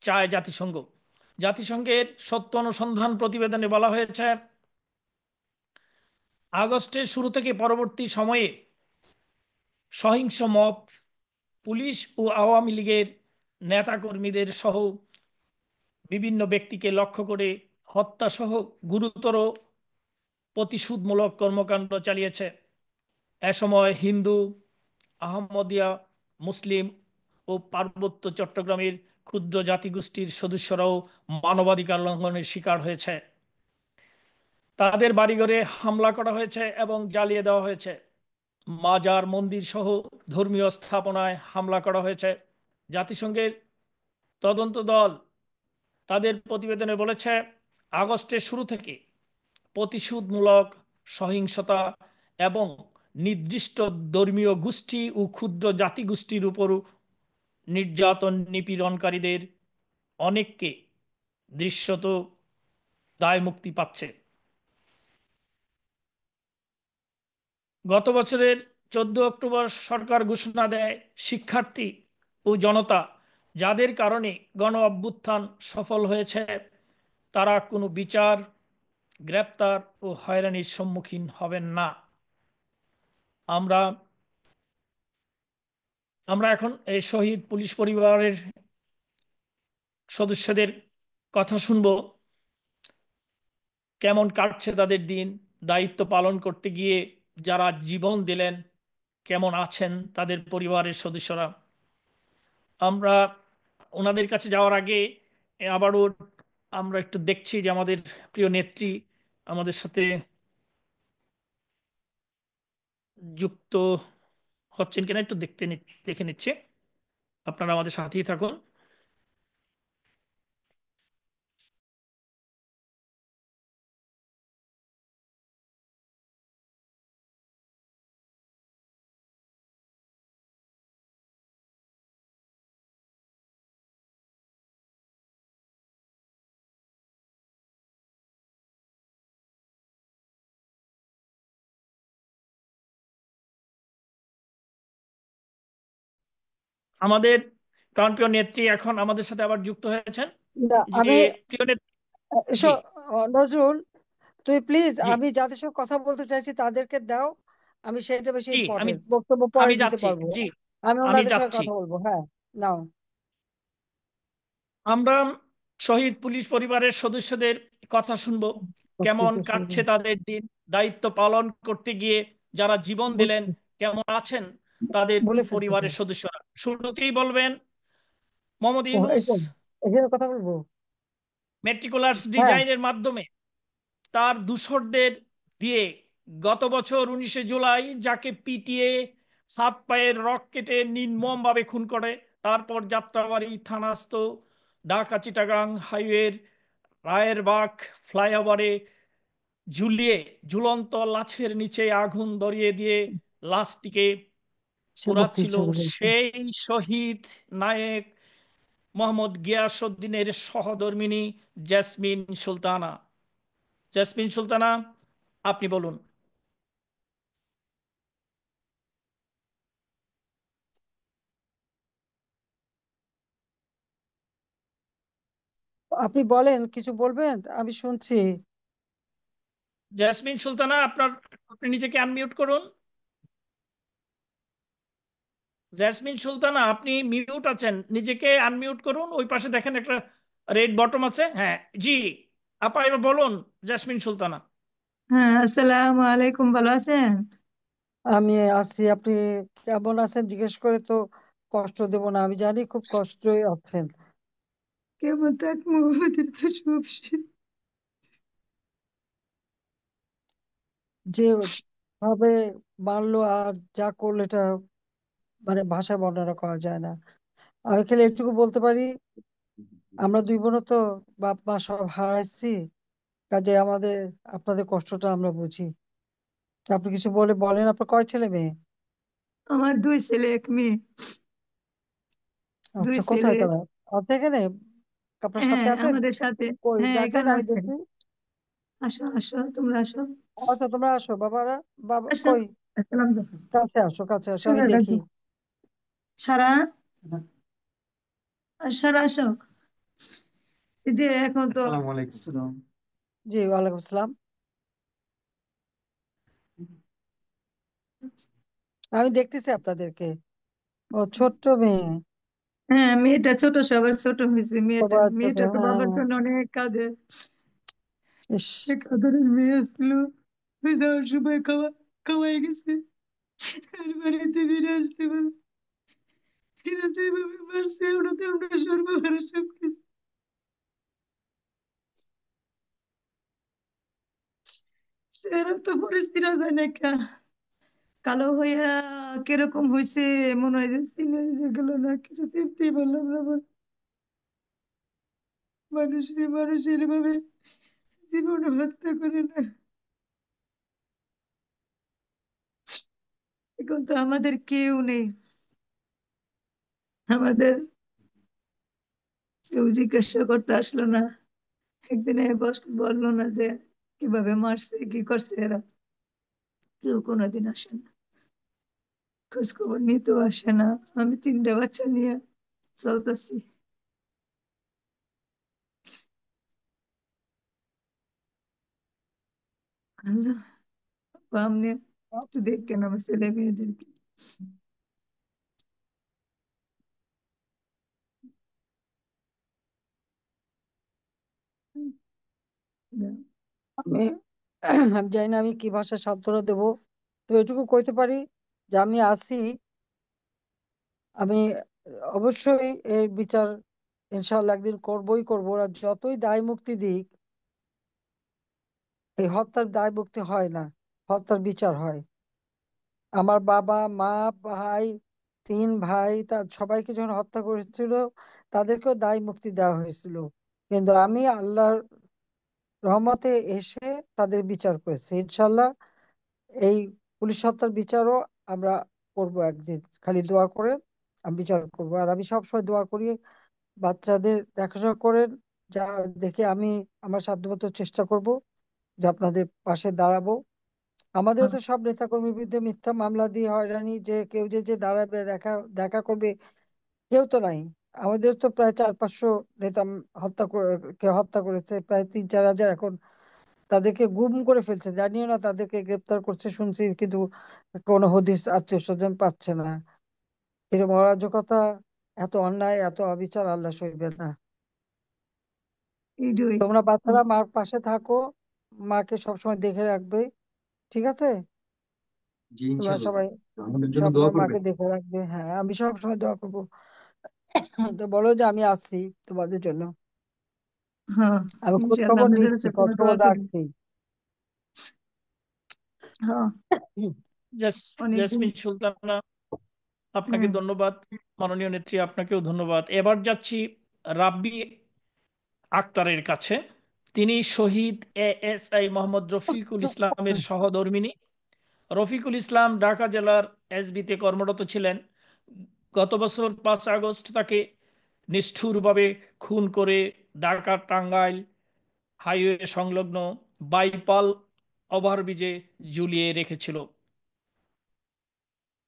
চায় জাতিসংঘ। জাতিসংঘের সত্য অনুসন্ধান প্রতিবেদনে বলা হয়েছে, আগস্টের শুরু থেকে পরবর্তী সময়ে সহিংস মব, পুলিশ ও আওয়ামী লীগের নেতাকর্মীদের সহ বিভিন্ন ব্যক্তিকে লক্ষ্য করে হত্যাসহ গুরুতর প্রতিশোধমূলক কর্মকাণ্ড চালিয়েছে। এ সময় হিন্দু, আহমদিয়া, মুসলিম ও পার্বত্য চট্টগ্রামের ক্ষুদ্র জাতিগোষ্ঠীর সদস্যরাও মানবাধিকার লঙ্ঘনের শিকার হয়েছে। তাদের বাড়িঘরে হামলা করা হয়েছে এবং জ্বালিয়ে দেওয়া হয়েছে। মাজার, মন্দির সহ ধর্মীয় স্থাপনায় হামলা করা হয়েছে। জাতিসংঘের তদন্ত দল তাদের প্রতিবেদনে বলেছে, আগস্টের শুরু থেকে প্রতিশোধমূলক সহিংসতা এবং নির্দিষ্ট ধর্মীয় গোষ্ঠী ও ক্ষুদ্র জাতিগোষ্ঠীর উপর নির্যাতন, নিপীড়নকারীদের অনেককে দৃশ্যত দায় মুক্তি পাচ্ছে। গত বছরের 14 অক্টোবর সরকার ঘোষণা দেয়, শিক্ষার্থী ও জনতা যাদের কারণে গণ অভ্যুত্থান সফল হয়েছে তারা কোনো বিচার, গ্রেপ্তার ও হয়রানির সম্মুখীন হবেন না। আমরা আমরা এখন এই শহীদ পুলিশ পরিবারের সদস্যদের কথা শুনবো, কেমন কাটছে তাদের দিন, দায়িত্ব পালন করতে গিয়ে যারা জীবন দিলেন, কেমন আছেন তাদের পরিবারের সদস্যরা। আমরা ওনাদের কাছে যাওয়ার আগে আবারও আমরা একটু দেখছি যে আমাদের প্রিয় নেত্রী আমাদের সাথে যুক্ত হচ্ছেন কিনা একটু দেখে নিচ্ছে। আপনারা আমাদের সাথেই থাকুন। আমাদের প্রাণপ্রিয় নেত্রী এখন আমাদের সাথে আবার যুক্ত হয়েছেন। না, যে আমি প্রিয় নেত্রী। এসো, জি। নজরুল, তুই প্লিজ, জি। আমি যাদের সঙ্গে কথা বলতে চাইছি তাদেরকে দাও। আমি সেটা বেশি জি, আমি ইম্পর্টেন্ট, বক্তব্য পরে আমি দিতে যাচ্ছি। পারবো। জি, আমি আমি ওনাদের সঙ্গে যাচ্ছি। কথা বলবো, হ্যাঁ। নাও। আমরা শহীদ পুলিশ পরিবারের সদস্যদের কথা শুনবো, কেমন কাটছে তাদের দিন, দায়িত্ব পালন করতে গিয়ে যারা জীবন দিলেন, কেমন আছেন তাদের বলে ফেলতে পরিবারের সদস্যরা। শুরুতেই বলবেন মোহাম্মদ ও ইউনূস। এখানে কথা বলবো। মেট্রিকুলার্স হ্যাঁ, ডিজাইনের মাধ্যমে তার দূষরদের দিয়ে গত বছর 19 জুলাই যাকে পিটিয়ে 7 পায়ের রক কেটে নির্মমভাবে খুন করে, তারপর যাত্রাবাড়ি থানাস্থ ঢাকা চিটাগাং হাইওয়ের রায়েরবাগ ফ্লাইওভারে ঝুলিয়ে ঝুলন্ত লাশের নিচে আগুন ধরিয়ে দিয়ে লাশটিকে সে বলতে পোড়াচ্ছিল ইচ্ছে করেছে। সেই শহীদ নায়েক মোহাম্মদ গিয়াসউদ্দিনের সহধর্মিণী জেসমিন সুলতানা। জেসমিন সুলতানা, আপনি বলুন। আপনি বলেন, কিছু বলবেন, আমি শুনছি। জেসমিন সুলতানা, আপনি নিজেকে আনমিউট করুন। জেসমিন সুলতানা, আপনি মিউট আছেন, নিজেকে আনমিউট করুন। ওই পাশে দেখেন একটা রেড বটম আছে। হ্যাঁ, জি আপা, এবার বলুন। জেসমিন সুলতানা। হ্যাঁ, আসসালামু আলাইকুম, ভালো আছেন? আমি আছি, আপনি কেমন আছেন জিজ্ঞেস করে তো কষ্ট দেব না, আমি জানি খুব কষ্টই আছেন। কেমন থাকবো, আমাদের তো সব শেষ। যে ভাবে মারলো আর যা করলো, এটা মানে ভাষা বর্ণনা করা যায় না। আমি খালি এটুকু বলতে পারি, আমরা দুই বোনও তো বাপ মা সব হারাইছি, কাজে আমাদের আপনাদের কষ্টটা আমরা বুঝি। তা আপনি কিছু বলে বলেন, আপনার কয় ছেলে মেয়ে? আমার দুই ছেলে এক মেয়ে। দুই আচ্ছা, ছেলে। কোথায় তারা? আপনি এখানে আপনার হ্যাঁ, সাথে আছেন? আমাদের সাথে। কই হ্যাঁ, ডাকেন, এখানে আমি আছে। দেখি। আসো আসো, তোমরা আসো। আচ্ছা, তোমরা আসো বাবারা। বাবা আসো। কই? আসসালাম দেখো। কাছে আসো, কাছে আসো, আমি সারা দেখি। রাখবো। সারা। আর সারা আসো। এই যে এখন তো আসসালামু আলাইকুম। আসসালাম। জি, ওয়ালাইকুম আসসালাম। আমি দেখতেছি আপনাদেরকে। ও ছোট্ট মেয়ে। হ্যাঁ, মেয়েটা ছোট, সবার ছোট হয়েছে মেয়েটা। সবার ছোট, মেয়েটা তো হ্যাঁ। বাবার জন্য অনেক কাঁদে। ইস। এক আদরের মেয়ে ছিল, হয়ে যাওয়ার সময় খাওয়াই গেছে। আর বাড়িতে ফিরে আসতে পারে। এরা যেভাবে মারছে, ওনাতে আমরা সর্বহারা সবকিছু। এরকম তো পরিস্থিতি যায় না কা, কালো হইয়া কিরকম হয়েছে, মনে হয় যে চিনে যে গেল না, কিছু চিনতেই পারলাম না। মানুষের ভাবে জীবন হত্যা করে না। এখন তো আমাদের কেউ নেই। আমাদের কেউ জিজ্ঞাসা করতে আসলো না। একদিনে বললো না যে কিভাবে মারছে, কি করছে এরা। কেউ কোনোদিন আসে না, খোঁজ খবর নিতেও আসে না। আমি তিনটা বাচ্চা নিয়ে চলতেছি। আল্লাহ, আপনি একটু দেখেন আমার ছেলে মেয়েদেরকে। আমি আমি জানি না আমি কি ভাষায় সান্ত্বনা দেবো, তো এটুকু কইতে পারি যে আমি আছি। আমি অবশ্যই এর বিচার ইনশাআল্লাহ একদিন করবই করবো। ওরা যতই দায় মুক্তি দিক, এই হত্যার দায় মুক্তি হয় না, হত্যার বিচার হয়। আমার বাবা মা ভাই, তিন ভাই, তার সবাইকে যখন হত্যা করেছিল, তাদেরকেও দায় মুক্তি দেওয়া হয়েছিল। কিন্তু আমি আল্লাহর রহমতে এসে তাদের বিচার করেছি ইনশাল্লাহ। এই পুলিশ হত্যার বিচারও আমরা করব একদিন, খালি দোয়া করে আমি বিচার করব। আর আমি সবসময় দোয়া করি বাচ্চাদের দেখাশোনা করেন, যা দেখে আমি আমার সাধ্যমতো চেষ্টা করব যে আপনাদের পাশে দাঁড়াবো। আমাদেরও তো সব নেতাকর্মীর বিরুদ্ধে মিথ্যা মামলা দিয়ে হয়রানি, যে কেউ যে দাঁড়াবে, দেখা দেখা করবে, কেউ তো নাই। আমাদের তো প্রায় 400-500 নেতা কে হত্যা করেছে, প্রায় 3-4 হাজার এখন তাদেরকে গুম করে ফেলছে, জানিও না তাদেরকে গ্রেপ্তার করছে শুনছি, কিন্তু কোনো হদিস আত্মীয় স্বজন পাচ্ছে না। এরকম অরাজকতা, এত অন্যায়, এত অবিচার আল্লাহ সইবে না। এইটাই। তোমরা বাচ্চারা মার পাশে থাকো, মাকে সবসময় দেখে রাখবে, ঠিক আছে? জি, তোমরা ইনশাল্লাহ। সবাই আমাদের জন্য দোয়া সবসময় করবেন। মাকে দেখে রাখবে, হ্যাঁ আমি সবসময় দোয়া করবো। তো বলো যে আমি আছি তোমাদের জন্য। হ্যাঁ, আমি খোঁজ ইনশাল্লাহ খবর আপনাদের নিচ্ছি, খোঁজ সবসময় খবর দোয়া করি। রাখছি। হ্যাঁ, হুম। অনেকদিন। জেসমিন সুলতানা, আপনাকে হুম। ধন্যবাদ। মাননীয় নেত্রী, আপনাকেও ধন্যবাদ। এবার যাচ্ছি রাব্বি আক্তারের কাছে। তিনি শহীদ এএসআই মোহাম্মদ রফিকুল ইসলামের সহধর্মিণী। রফিকুল ইসলাম ঢাকা জেলার এসবিতে কর্মরত ছিলেন। গত বছর 5 আগস্ট তাকে নিষ্ঠুরভাবে খুন করে ঢাকা টাঙ্গাইল হাইওয়ে সংলগ্ন বাইপাল ওভারব্রিজে ঝুলিয়ে রেখেছিল।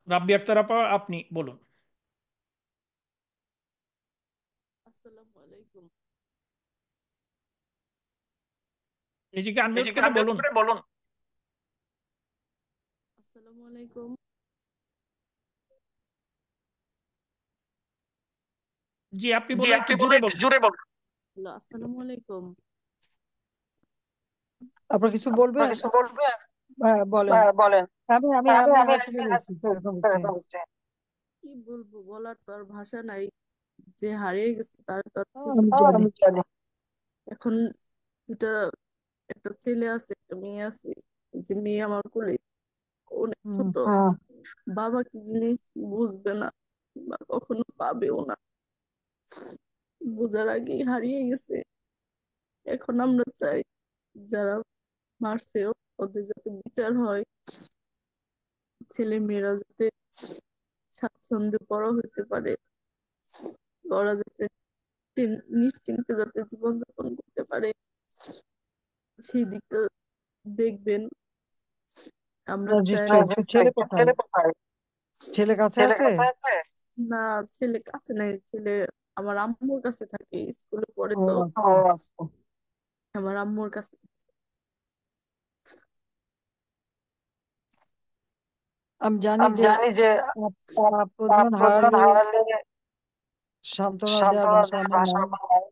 রাব্বি আক্তার আপা, আপনি বলুন। আসসালামু আলাইকুম। নিজেকে আনমিউট করে বলুন। আসসালামু আলাইকুম। জি, আপনি বলুন, একটু জোরে বলুন। হ্যালো, আসসালামু আলাইকুম। আপনার কিছু বলবেন? হ্যাঁ, বলেন। আমি হাসিয়ে গেছি এরকম হচ্ছে। কি বলবো, বলার তো আর ভাষা নাই। যে হারিয়ে গেছে তার তো আর আমি খুঁজে জানি। এখন দুটা, একটা ছেলে আছে একটা মেয়ে আছে। যে মেয়ে আমার কোলে, অনেক হুম। ছোট। বাবা কি জিনিস বুঝবে না বা কখনো পাবেও না, বোঝার আগেই হারিয়ে গেছে। এখন আমরা চাই যারা মারছে ওদের যাতে বিচার হয়, ছেলে মেয়েরা যাতে স্বাচ্ছন্দ্যে বড় হতে পারে, ওরা যাতে নিশ্চিন্তে যাতে জীবনযাপন করতে পারে, সেই দিকটা দেখবেন। আমরা চাই নিশ্চয়ই। তো ছেলে কোথায়? ছেলে কাছে আছে? না, ছেলে কাছে নাই, ছেলে আমার আম্মুর কাছে থাকে, স্কুলে পড়ে ও তো আচ্ছা। আমার আম্মুর কাছে। আমি জানি যে আপন হারালে সান্ত্বনা দেওয়ার ভাষা আমার নাই,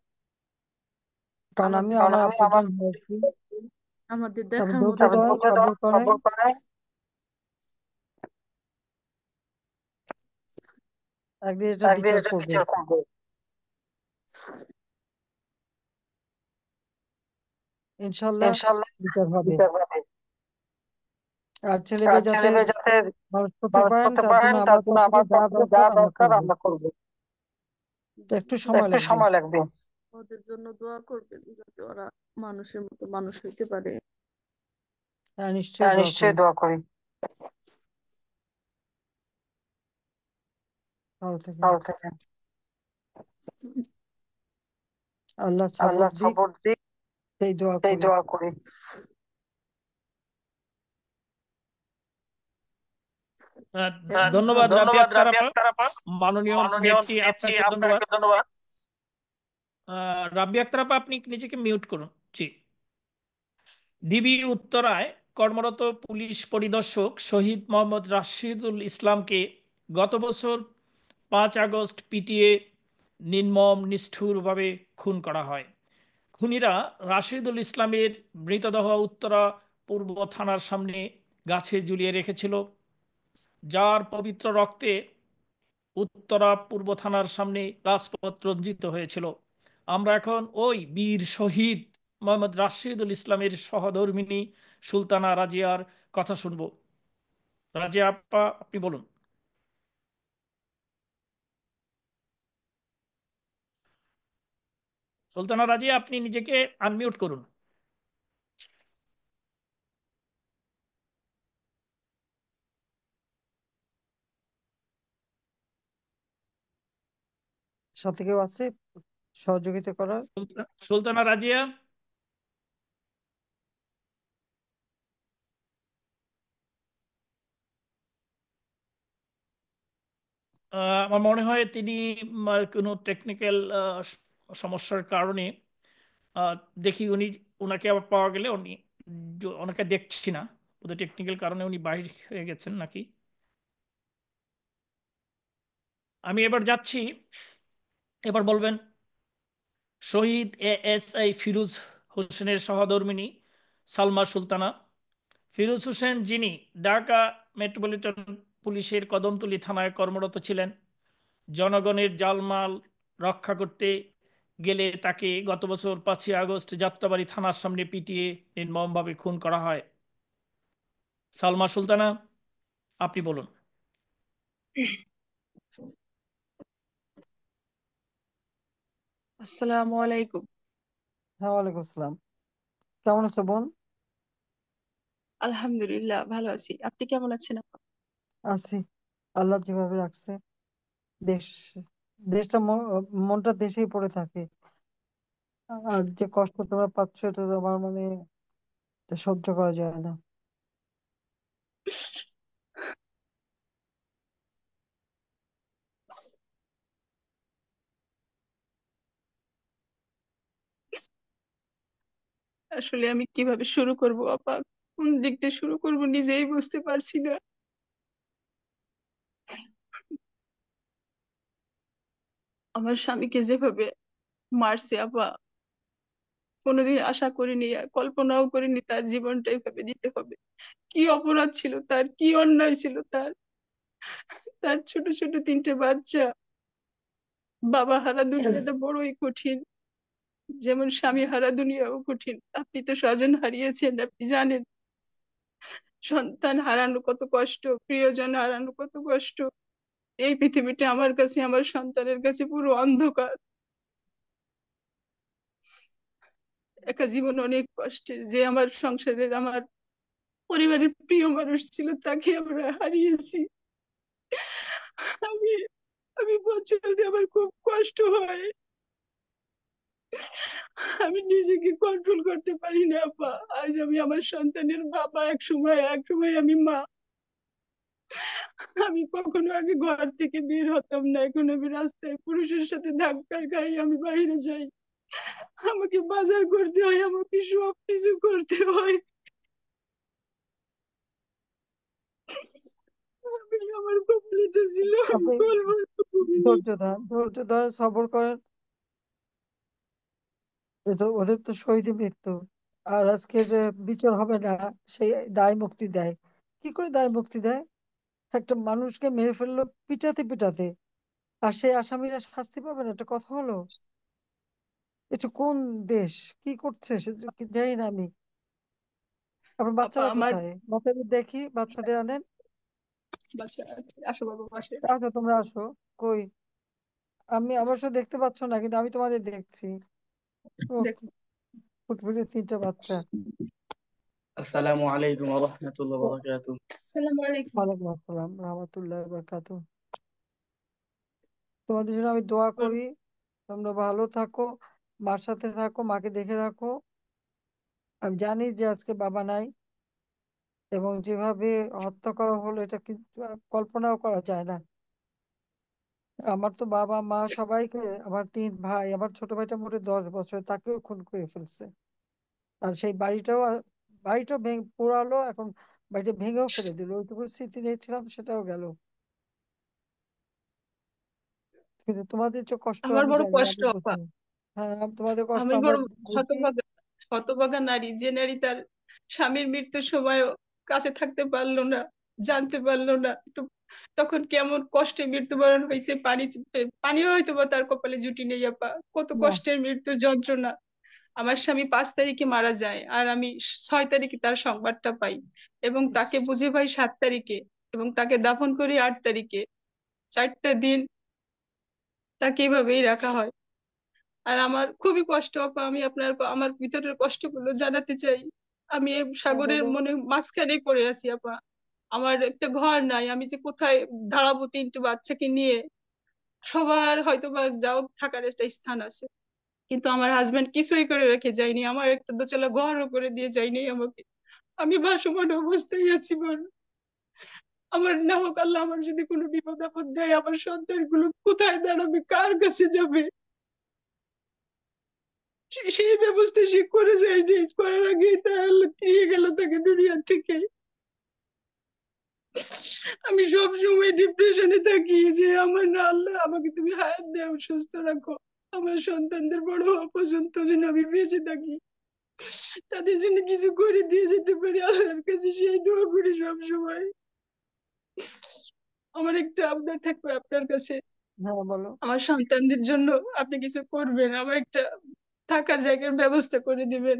কারণ আমি আমাদের আমার আপনজন হারাইছি। আমাদের তবে দেখার ধৈর্য মতো ধরেন, সবর করেন, একদিন এটা বিচার করবে। ইনশাল্লাহ বিচার হবে। আর ছেলে মেয়ে যাতে মানুষ করতে পারেন, তার জন্য আমার পক্ষ থেকে যা দরকার আমরা করবো। তো একটু সময় লাগবে। ওদের জন্য দোয়া করবেন যাতে ওরা মানুষের মতো মানুষ হইতে পারে। হ্যাঁ, নিশ্চয়ই দোয়া করি। ভালো থাকেন। আল্লাহ সবর দিক, সেই দোয়া করি। ধন্যবাদ রাবিয়া আক্তার আপা। মাননীয় ব্যক্তি, আপনাকে ধন্যবাদ। রাবিয়া আক্তার আপা, আপনি নিজেকে মিউট করুন। জি। ডিবি উত্তরায় কর্মরত পুলিশ পরিদর্শক শহীদ মোহাম্মদ রাশিদুল ইসলামকে গত বছর 5 আগস্ট পিটিয়ে নির্মম নিষ্ঠুরভাবে খুন করা হয়। খুনিরা রাশিদুল ইসলামের মৃতদেহ উত্তরা পূর্ব থানার সামনে গাছে ঝুলিয়ে রেখেছিল, যার পবিত্র রক্তে উত্তরা পূর্ব থানার সামনে রাজপথ রঞ্জিত হয়েছিল। আমরা এখন ওই বীর শহীদ মোহাম্মদ রাশিদুল ইসলামের সহধর্মিণী সুলতানা রাজিয়ার কথা শুনবো। রাজিয়া আপা, আপনি বলুন। সুলতানা রাজিয়া, আপনি নিজেকে আনমিউট করুন। সাথে কেউ আছে সহযোগিতা করার? সুলতানা রাজিয়া, আমার মনে হয় তিনি কোনো টেকনিক্যাল সমস্যার কারণে, আহ, দেখি উনি, ওনাকে আবার পাওয়া গেলে উনি, ওনাকে দেখছি না, ওদের টেকনিক্যাল কারণে উনি বাইরে হয়ে গেছেন নাকি। আমি এবার যাচ্ছি, এবার বলবেন শহীদ এএসআই ফিরোজ হোসেনের সহধর্মিণী সালমা সুলতানা। ফিরোজ হোসেন, যিনি ঢাকা মেট্রোপলিটন পুলিশের কদমতলী থানায় কর্মরত ছিলেন, জনগণের জালমাল রক্ষা করতে গেলে তাকে গত বছর 5 আগস্ট যাত্রাবাড়ী থানার সামনে পিটিয়ে নির্মমভাবে খুন করা হয়। সালমা সুলতানা, আপনি বলুন। আসসালামু আলাইকুম। হ্যাঁ, ওয়ালাইকুম আসসালাম। কেমন আছো বোন? আলহামদুলিল্লাহ ভালো আছি, আপনি কেমন আছেন আপা? আছি, আল্লাহ যেভাবে রাখছে। দেশ দেশটা মনটা দেশেই পড়ে থাকে। আর যে কষ্ট তোমরা পাচ্ছ, এটা তো আমার মানে এটা সহ্য করা যায় না। আসলে আমি কিভাবে শুরু করব আপা, কোন দিক দিয়ে শুরু করব নিজেই বুঝতে পারছি না। আমার স্বামীকে যেভাবে মারছে আপা, কোনোদিন আশা করিনি আর কল্পনাও করিনি তার জীবনটা এভাবে দিতে হবে। কি অপরাধ ছিল তার, কি অন্যায় ছিল তার। তার ছোট ছোট তিনটে বাচ্চা, বাবা হারা দুনিয়াটা বড়ই কঠিন। যেমন স্বামী হারা দুনিয়াও কঠিন। আপনি তো স্বজন হারিয়েছেন, আপনি জানেন সন্তান হারানো কত কষ্ট, প্রিয়জন হারানো কত কষ্ট। এই পৃথিবীটা আমার কাছে, আমার সন্তানের কাছে পুরো অন্ধকার। একা জীবন অনেক কষ্টের। যে আমার সংসারের, আমার পরিবারের প্রিয় মানুষ ছিল, তাকে আমরা হারিয়েছি। আমি আমি বলতে আমার খুব কষ্ট হয়। আমি নিজেকে কন্ট্রোল করতে পারি না আপা। আজ আমি আমার সন্তানের বাবা, এক সময় আমি মা। আমি কখনো আগে ঘর থেকে বের হতাম না, এখন আমি রাস্তায় পুরুষের সাথে ধাক্কা খাই, আমি বাইরে যাই, আমাকে বাজার করতে হয়, আমাকে সব কিছু করতে হয়। আমি, আমার কপালে ছিল, আমি আপনি করবো ধৈর্য ধরেন, সবর করেন। এটা ওদের তো শহীদ মৃত্যু। আর আজকের বিচার হবে না, সেই দায় মুক্তি দেয়। কি করে দায় মুক্তি দেয়? একটা মানুষকে মেরে ফেললো পিটাতে পিটাতে, আর সেই আসামিরা শাস্তি পাবে না? এটা কথা হলো? এটা কোন দেশ? কি করছে সে কি জানি না আমি। আপনার আপা। বাচ্চারা আমার কোথায়? বাচ্চাদের দেখি, বাচ্চাদের আনেন। বাচ্চা আছে, আসো বাবা পাশে। আসো, তোমরা আসো। কই? আমি অবশ্য দেখতে পাচ্ছ না, কিন্তু আমি তোমাদের দেখছি। ও, দেখো। ফুটফুটে তিনটা বাচ্চা। আসসালামু আলাইকুম ওয়া রাহমাতুল্লাহি ওয়া বারাকাতুহু। আসসালামু আলাইকুম। ওয়ালাইকুম আসসালাম রহমতুল্লাহ বরকাতু। তোমাদের জন্য আমি দোয়া করি, তোমরা ভালো থাকো, মার সাথে থাকো, মাকে দেখে রাখো। আমি জানি যে আজকে বাবা নাই, এবং যেভাবে হত্যা করা হলো এটা কিন্তু কল্পনাও করা যায় না। আমার তো বাবা মা সবাইকে, আমার তিন ভাই, আমার ছোট ভাইটা মোটে 10 বছর, তাকেও খুন করে ফেলছে। আর সেই বাড়িটাও ভেঙে পোড়ালো, এখন বাড়িটা ভেঙেও ফেলে দিল, ওইটুকু স্মৃতি নিয়েছিলাম, সেটাও গেল। কিন্তু তোমাদের যে কষ্ট আমার আমি বড় জানি, কষ্ট আমি আপা। বুঝি। হ্যাঁ, তোমাদের কষ্ট আমি আমরা বড় বুঝি। হতভাগা, হতভাগা নারী। যে নারী তার স্বামীর মৃত্যুর সময়ও কাছে থাকতে পারলো না, জানতে পারলো না একটু তখন কেমন কষ্টে মৃত্যুবরণ হয়েছে। পানিও হয়তো বা তার কপালে জুটি নেই আপা। কত না, কষ্টের মৃত্যুর যন্ত্রণা। আমার স্বামী 5 তারিখে মারা যায়, আর আমি 6 তারিখে তার সংবাদটা পাই, এবং ইস, তাকে বুঝে পাই 7 তারিখে, এবং তাকে দাফন করি 8 তারিখে। 4টা দিন তাকে এভাবেই রাখা হয়। আর আমার খুবই কষ্ট আপা। আমি আমার ভিতরের কষ্টগুলো জানাতে চাই। আমি এই হ্যাঁ সাগরের বলো। মাঝখানে পড়ে আছি আপা। আমার একটা ঘর নাই, আমি যে কোথায় দাঁড়াবো তিনটে বাচ্চাকে নিয়ে। সবার হয়তো বা যাও থাকার একটা স্থান আছে, কিন্তু আমার হাজবেন্ড কিছুই করে রেখে যায়নি, আমার একটা দোতলা ঘরও করে দিয়ে যায়নি আমাকে। আমি ভাসমান অবস্থায় আছি বোন। আমার না হোক আল্লাহ, আমার যদি কোনো বিপদ আপদ দেয়, আমার সন্তানগুলো কোথায় দাঁড়াবে, কার কাছে যাবে? সেই ব্যবস্থা সে করে যায়নি। করার আগেই তার আল্লাহ নিয়ে গেল তাকে দুনিয়া থেকে। আমি সব সময় ডিপ্রেশনে থাকি যে আমার না আল্লাহ, আমাকে তুমি হায়াত দাও, সুস্থ রাখো, আমার সন্তানদের বড় হওয়া পর্যন্ত যেন আমি বেঁচে থাকি, তাদের জন্য কিছু করে দিয়ে যেতে পারি। আল্লাহর কাছে সেই দোয়া করি সব সময়। আমার একটা আবদার থাকবে আপনার কাছে, হ্যাঁ বলো। আমার সন্তানদের জন্য আপনি কিছু করবেন, আমার একটা থাকার জায়গার ব্যবস্থা করে দিবেন।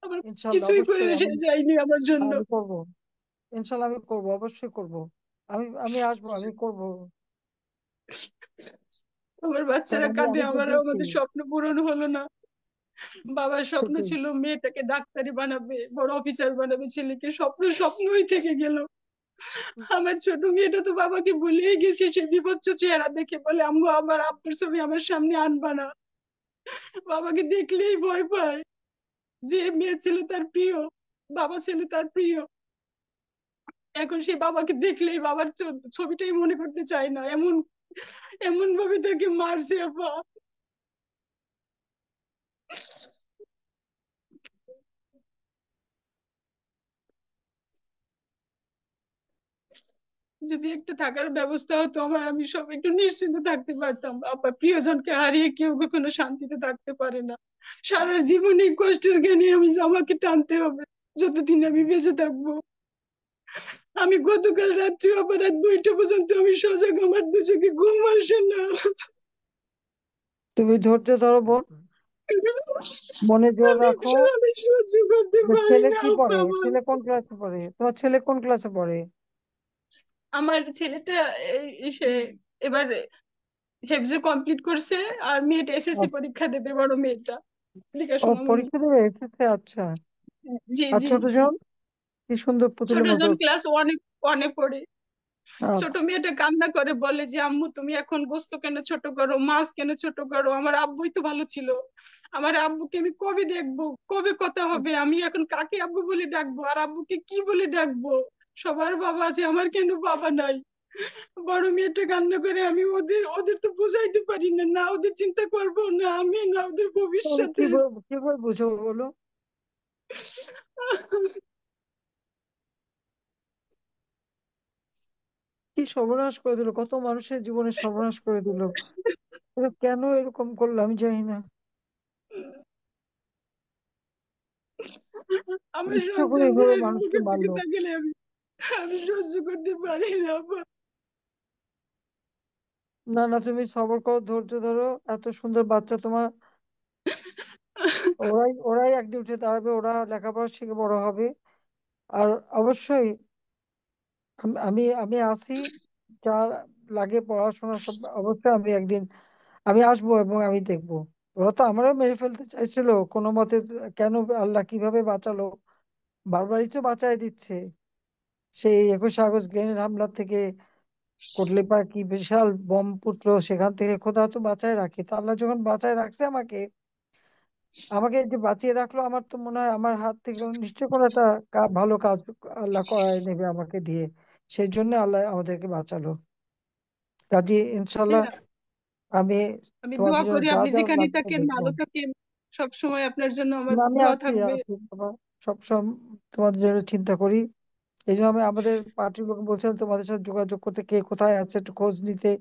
আমার ইনশাল্লাহ, কিছুই করে অবশ্যই সে যায়নি আমার জন্য। আমি করবো। ইনশাল্লাহ আমি করবো, অবশ্যই করবো। আমি আসবো, আমি করবো। আমার কারণ বাচ্চারা আমি কাঁদে, আমি তো আমার দেখি। আমাদের স্বপ্ন পূরণ হলো না। বাবার স্বপ্ন সেটাই। ছিল মেয়েটাকে ডাক্তারি বানাবে, বড় অফিসার বানাবে, ছেলেকে স্বপ্নই থেকে গেল। আমার ছোট মেয়েটা তো বাবাকে ভুলেই গেছে, সে বিভৎস চেহারা দেখে বলে, আম্মু আমার আব্বুর ছবি আমার সামনে আনবা না। বাবাকে দেখলেই ভয় পায়। যে মেয়ে ছিল তার প্রিয়, বাবা ছিল তার প্রিয়, এখন সে বাবাকে দেখলেই বাবার ছবিটাই মনে করতে চায় না। এমন এমন ভাবে তাকে মারছে আপা। যদি একটা থাকার ব্যবস্থা হতো আমার, আমি সব একটু নিশ্চিন্ত থাকতে পারতাম। আপা প্রিয়জনকে হারিয়ে কেউ কখনো শান্তিতে থাকতে পারে না। সারা জীবন এই কষ্টের জ্ঞানে আমাকে টানতে হবে যতদিন আমি বেঁচে থাকবো। আমি গতকাল রাত্রি আবার রাত 2টা পর্যন্ত আমি সজাগ, আমার দু চোখে ঘুম আসে না। তুমি ধৈর্য ধরো বোন, মনে জোর আমি রাখো। আমি সহ্য করতে যে পারি ছেলে না কি আপা পড়ে? আমার। ছেলে কোন ক্লাসে পড়ে? তোমার ছেলে কোন ক্লাসে পড়ে? আমার ছেলেটা সে এবার হেফজে কমপ্লিট করছে, আর মেয়েটা এসএসসি আ- পরীক্ষা দেবে, বড় মেয়েটা ও দেখাশোনা মনে। পরীক্ষা দেবে এসেছে, আচ্ছা। জি আর জি ছোট জি। জন কি সুন্দর ছোট পুতুলের মতো। জন ক্লাস ওয়ানে ওয়ানে পড়ে। ছোট আচ্ছা, মেয়েটা কান্না করে বলে যে আম্মু তুমি এখন গোস্ত কেন ছোট করো, মাছ কেন ছোট করো, আমার আব্বুই তো ভালো ছিল। আমার আব্বুকে আমি কবে দেখবো, কবে কথা হবে, আমি এখন কাকে আব্বু বলে ডাকবো আর আব্বুকে কি বলে ডাকবো? সবার বাবা আছে, আমার কেন বাবা নাই? বড় মেয়েটা কান্না করে। আমি ওদের ওদের তো বুঝাইতে পারি না, না ওদের চিন্তা করবো, না আমি, না ওদের তুমি ভবিষ্যতে। কি করে বুঝো বলো? কি সর্বনাশ করে দিল, কত মানুষের জীবনে সর্বনাশ করে দিল। এটা কেন এরকম করলো আমি জানি না। আমার ইচ্ছে করে এইভাবে সন্তানদের মানুষকে মুখের দিকে মারলো? তাকালে আমি আমি সহ্য করতে পারি না আপা। না না, তুমি সবর করো, ধৈর্য ধরো। এত সুন্দর বাচ্চা তোমার, ওরাই ওরাই একদিন উঠে দাঁড়াবে, ওরা লেখাপড়া শিখে বড় হবে। আর অবশ্যই আমি আমি আছি, যা লাগে পড়াশোনা সব অবশ্যই আমি একদিন আমি আসবো এবং আমি দেখবো। ওরা তো আমারও মেরে ফেলতে চাইছিল কোনো মতে, কেন আল্লাহ কিভাবে বাঁচালো, বারবারই তো বাঁচায় দিচ্ছে। সেই 21 আগস্ট গ্রেনেড হামলা থেকে, কোটলিপার কি বিশাল বোম ফুটলো, সেখান থেকে খোদা তো বাঁচায় রাখে। তা আল্লাহ যখন বাঁচায় রাখছে আমাকে, আমাকে যে বাঁচিয়ে রাখলো, আমার তো মনে হয় আমার হাত থেকে নিশ্চয় কোনো একটা ভালো কাজ আল্লাহ করায় নেবে আমাকে দিয়ে। সেই জন্য আল্লাহ আমাদেরকে বাঁচালো। কাজে ইনশাল্লাহ ভাইয়া, আমি আমি দোয়া তোমাদের জন্য করি যা আপনি যা যেখানেই লাগবে থাকেন দেখবো। ভালো থাকেন। সব সময় আপনার জন্য আমার না, আমি দোয়া আছি থাকবে। আছি বাবা, সবসময় তোমাদের জন্য চিন্তা করি। এই জন্য আমি আমাদের পার্টির লোক বলছিলাম তোমাদের সাথে যোগাযোগ করতে, কে কোথায় আছে একটু খোঁজ নিতে।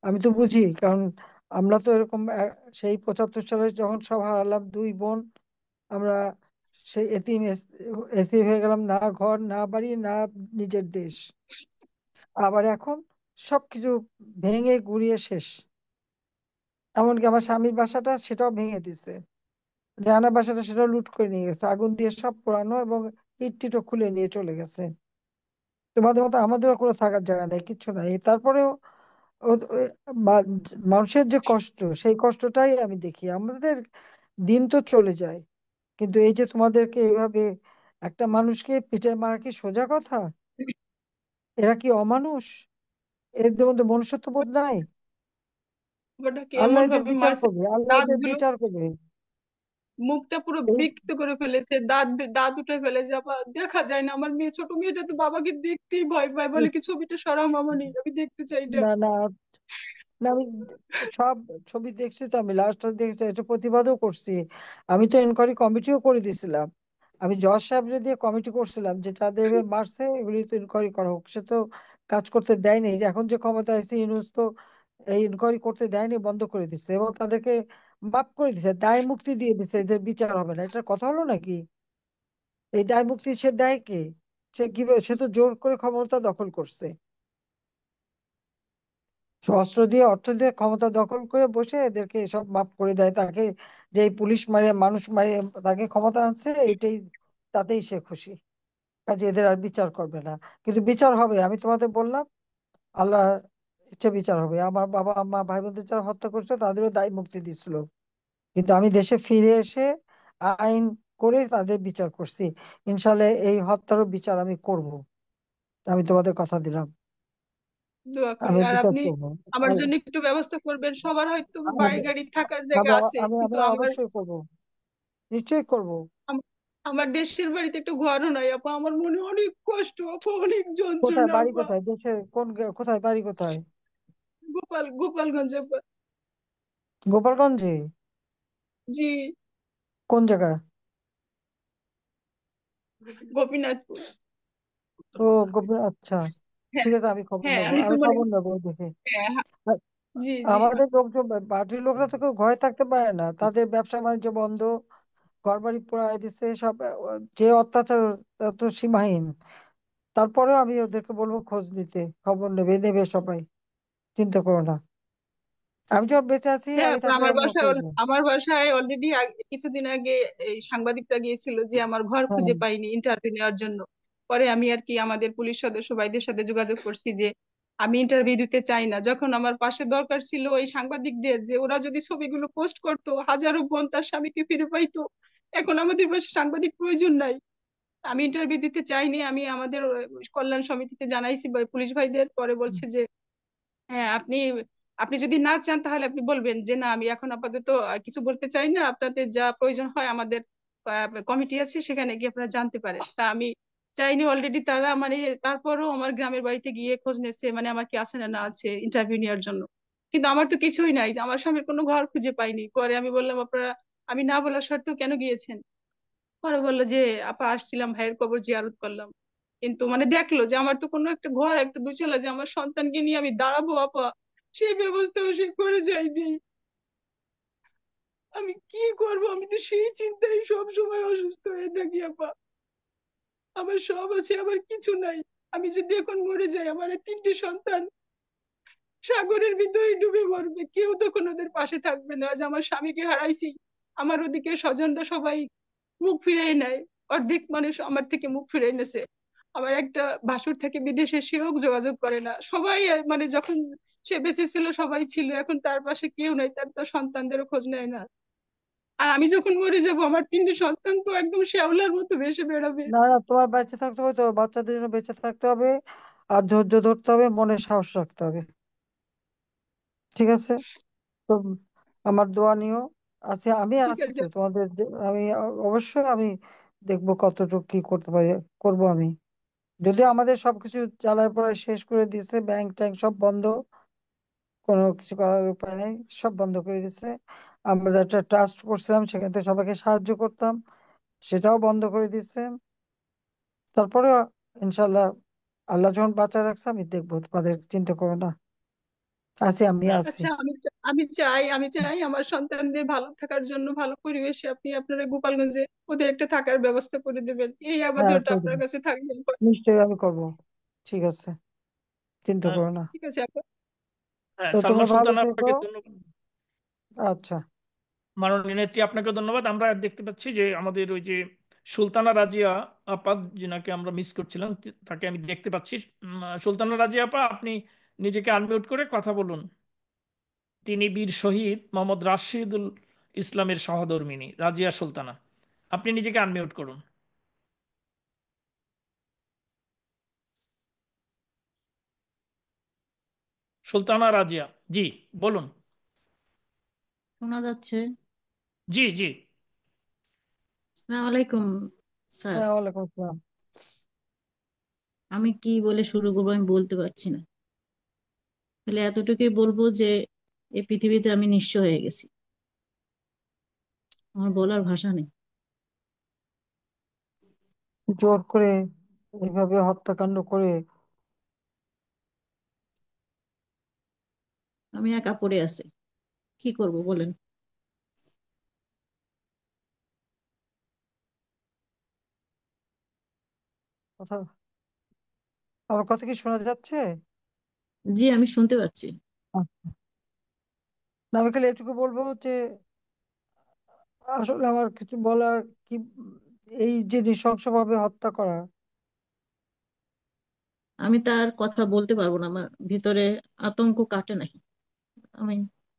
আমি তো বুঝি, কারণ আমরা তো এরকম সেই 75 সালে যখন সব হারালাম, দুই বোন আমরা, সেই এতিম এসি হয়ে গেলাম, না ঘর না বাড়ি না নিজের দেশ। আবার এখন সবকিছু ভেঙে গুড়িয়ে শেষ। এমনকি আমার স্বামীর বাসাটা সেটাও ভেঙে দিছে, রান্নার বাসাটা সেটাও লুট করে নিয়ে গেছে, আগুন দিয়ে সব পোড়ানো, এবং ইট টিটও খুলে নিয়ে চলে গেছে। তোমাদের মতো আমাদেরও কোনো থাকার জায়গা নেই, কিচ্ছু নাই। তারপরেও মানুষের যে কষ্ট, সেই কষ্টটাই আমি দেখি। আমাদের দিন তো চলে যায়, কিন্তু এই যে তোমাদেরকে এইভাবে একটা মানুষকে পিঠে মারা কি সোজা কথা? এরা কি অমানুষ? এদের মধ্যে মনুষ্যত্ব বোধ নাই? ওটাকে আল্লাহ এমন এদের ভাবে বিচার মারছে, করবে, আল্লাহ দাঁত এদের গুলো, বিচার করবে। মুখটা পুরো এই বিকৃত করে ফেলেছে, দাঁত উঠে ফেলে যাবা দেখা যায় না। আমার মেয়ে, ছোট মেয়েটা তো বাবাকে দেখতেই ভয় পায়, বলে কি ছবিটা সরাও মামনি, আমি দেখতে চাই না। না না না, আমি সব ছবি দেখছি তো, আমি লাস্টটা দেখছি, এটা প্রতিবাদও করছি। আমি তো এনকোয়ারি কমিটিও করে দিয়েছিলাম। আমি জজ সাহেবরে দিয়ে কমিটি করছিলাম যে যাদের এভাবে মারছে এগুলি তো ইনকোয়ারি করা হোক। সে তো কাজ করতে দেয়নি। যে এখন যে ক্ষমতা আছে ইউনূস তো এই ইনকোয়ারি করতে দেয়নি, বন্ধ করে দিচ্ছে এবং তাদেরকে মাফ করে দিচ্ছে, দায় মুক্তি দিয়ে দিচ্ছে, এদের বিচার হবে না। এটার কথা হলো নাকি? এই দায় মুক্তি সে দেয় কে? সে কিভাবে? সে তো জোর করে ক্ষমতা দখল করছে, সে অস্ত্র দিয়ে অর্থ দিয়ে ক্ষমতা দখল করে বসে এদেরকে সব মাফ করে দেয়। তাকে যে এই পুলিশ মারে মানুষ মারে তাকে ক্ষমতা আনছে, এইটাই তাতেই সে খুশি। কাজে এদের আর বিচার করবে না। কিন্তু বিচার হবে, আমি তোমাদের বললাম, আল্লাহ ইচ্ছে বিচার হবে। আমার বাবা মা ভাই বোনদের যারা হত্যা করছে তাদেরও দায় মুক্তি দিছিল, কিন্তু আমি দেশে ফিরে এসে আইন করে তাদের বিচার করছি। ইনশাল্লাহ এই হত্যারও বিচার আমি করব, আমি তোমাদের কথা দিলাম। দোয়া করি। আমি আর বিচার আপনি করবো। আমার আর জন্য একটু ব্যবস্থা করবেন। সবার হয়তো বাড়ি আমি গাড়ি থাকার জায়গা আমি আছে, আমি কিন্তু আমি আমার অবশ্যই করবো, নিশ্চয়ই করব। আম- আমার দেশের বাড়িতে একটু ঘরও নাই আপা। আমার মনে অনেক কষ্ট আপা, অনেক কোথায় যন্ত্রণা বাড়ি, আপা। কোথায় দেশের কোন কোথায় বাড়ি কোথায়? গোপালগঞ্জ আপা। গোপালগঞ্জে? জি। কোন জায়গা? গোপীনাথপুর। ও, আচ্ছা। হ্যাঁ ঠিক আছে, আমি খবর হ্যাঁ নেবো, আমি তো আমি মনে খবর নেবো ওই দেখে। হ্যাঁ হ্যাঁ, আর জি জি আমাদের লোকজন, পার্টির লোকরা তো কেউ ঘরে থাকতে পারে না, তাদের ব্যবসা বাণিজ্য বন্ধ, ঘরবাড়ি পোড়ায় দিচ্ছে সব। যে অত্যাচার, তা তো সীমাহীন। তারপরেও আমি ওদেরকে বলবো খোঁজ নিতে, খবর নেবে নেবে সবাই, চিন্তা করো না। আমি যখন বেঁচে আছি, হ্যাঁ আমি আপু, থাকলে আমার আমি বাসায় করবো। আমার বাসায় অলরেডি কিছুদিন আগে এই সাংবাদিকরা গিয়েছিল যে আমার ঘর হ্যাঁ, খুঁজে পাইনি ইন্টারভিউ নেওয়ার জন্য। পরে আমি আর কি আমাদের পুলিশ সদস্য ভাইদের সাথে যোগাযোগ করছি যে আমি ইন্টারভিউ দিতে চাই না। যখন আমার পাশে দরকার ছিল ওই সাংবাদিকদের, যে ওরা যদি ছবিগুলো পোস্ট করতো হাজারো বোন তার স্বামীকে ফিরে পাইতো, এখন আমাদের পাশে সাংবাদিক প্রয়োজন নাই। আমি ইন্টারভিউ দিতে চাইনি। আমি আমাদের কল্যাণ সমিতিতে জানাইছি পুলিশ ভাইদের, পরে বলছে যে হ্যাঁ আপনি আপনি যদি না চান তাহলে আপনি বলবেন যে না আমি এখন আপাতত কিছু বলতে চাই না, আপনাদের যা প্রয়োজন হয় আমাদের কমিটি আছে সেখানে গিয়ে আপনারা জানতে পারেন। তা আমি চাইনি অলরেডি তারা মানে, তারপরও আমার গ্রামের বাড়িতে গিয়ে খোঁজ নিচ্ছে মানে আমার কি আছে না না আছে ইন্টারভিউ নেওয়ার জন্য। কিন্তু আমার তো কিছুই নাই, আমার স্বামীর কোনো ঘর খুঁজে পাইনি। পরে আমি বললাম আপনারা, আমি না বলার সত্ত্বেও কেন গিয়েছেন? পরে বললো যে আপা আসছিলাম, ভাইয়ের কবর জিয়ারত করলাম। কিন্তু মানে দেখলো যে আমার তো কোনো একটা ঘর, একটা দুচালা, যে আমার সন্তানকে নিয়ে আমি দাঁড়াবো আপা, সেই ব্যবস্থাও সে করে যায়নি। আমি কি করব? আমি তো সেই চিন্তায় সব সময় অসুস্থ হয়ে থাকি আপা। আমার সব আছে, আমার কিছু নাই। আমি যদি এখন মরে যাই, আমার এই তিনটে সন্তান সাগরের ভিতরে ডুবে মরবে, কেউ তখন ওদের পাশে থাকবে না। আজ আমার স্বামীকে হারাইছি, আমার ওদিকে স্বজনরা সবাই মুখ ফিরাই নেয়, অর্ধেক মানুষ আমার থেকে মুখ ফিরাই নেছে। আমার একটা ভাসুর থেকে বিদেশে, সেও যোগাযোগ করে না। সবাই মানে যখন সে বেঁচে ছিল সবাই ছিল, এখন তার পাশে কেউ নাই, তার তো সন্তানদেরও খোঁজ নেয় না। আর আমি যখন মরে যাব আমার তিনটে সন্তান তো একদম শ্যাওলার মতো ভেসে বেড়াবে। না না, তোমার বেঁচে থাকতে হবে তো, বাচ্চাদের জন্য বেঁচে থাকতে হবে, আর ধৈর্য ধরতে হবে, মনে সাহস রাখতে হবে। ঠিক আছে? তো আমার দোয়া নিও। আমি ঠিক আছি আছে। তো তোমাদের, আমি অবশ্যই আমি দেখবো কতটুকু কি করতে পারি, করব আমি। যদি আমাদের সবকিছু জ্বালায় পড়ায় শেষ করে দিচ্ছে, ব্যাংক ট্যাঙ্ক সব বন্ধ, কোনো কিছু করার উপায় নেই, সব বন্ধ করে দিচ্ছে। আমরা একটা ট্রাস্ট করছিলাম, সেখান থেকে সবাইকে সাহায্য করতাম, সেটাও বন্ধ করে দিচ্ছে। তারপরে ইনশাল্লাহ, আল্লাহ যখন বাঁচা রাখছে, আমি দেখবো, তোমাদের চিন্তা করো না, আমি আছি। আচ্ছা আমি চাই আমার সন্তানদের ভালো থাকার জন্য ভালো পরিবেশে আপনি আপনারা গোপালগঞ্জে ওদের একটা থাকার ব্যবস্থা করে দেবেন, এই হ্যাঁ, আবাদটা করে আপনার দেবো, কাছে থাকবে। নিশ্চয়ই আমি করবো। ঠিক আছে, চিন্তা আহ, করো না। ঠিক আছে আপু। হ্যাঁ, তো সালমা তোমরা ভালো সুলতানা থেকো। আপনাকে ধন্যবাদ। আচ্ছা। মাননীয় নেত্রী আপনাকে ধন্যবাদ। আমরা দেখতে পাচ্ছি যে আমাদের ওই যে সুলতানা রাজিয়া আপা, যিনাকে আমরা মিস করছিলাম, তাকে আমি দেখতে পাচ্ছি। সুলতানা রাজিয়া আপা, আপনি নিজেকে আনমিউট করে কথা বলুন। তিনি বীর শহীদ মোহাম্মদ রাশিদুল ইসলামের সহধর্মিণী রাজিয়া সুলতানা। আপনি নিজেকে আনমিউট করুন। সুলতানা রাজিয়া, জি বলুন। শোনা যাচ্ছে? জি জি। আসসালামু আলাইকুম স্যার। হ্যাঁ, ওয়ালাইকুম আসসালাম। আমি কি বলে শুরু করবো আমি বলতে পারছি না। তাহলে এতটুকুই বলবো যে এই পৃথিবীতে আমি নিঃস্ব হয়ে গেছি, আমার বলার ভাষা নেই। জোর করে এইভাবে হত্যাকাণ্ড করে, আমি একা পড়ে আছি, কি করব বলেন? কথা, আমার কথা কি শোনা যাচ্ছে? জি আমি শুনতে পাচ্ছি। আচ্ছা। না, আমি খালি এটুকু বলবো যে আসলে আমার কিছু বলার কি, এই যে নৃশংসভাবে হত্যা করা, আমি তার কথা বলতে পারবো না, আমার ভিতরে আতঙ্ক কাটে নাই। আমি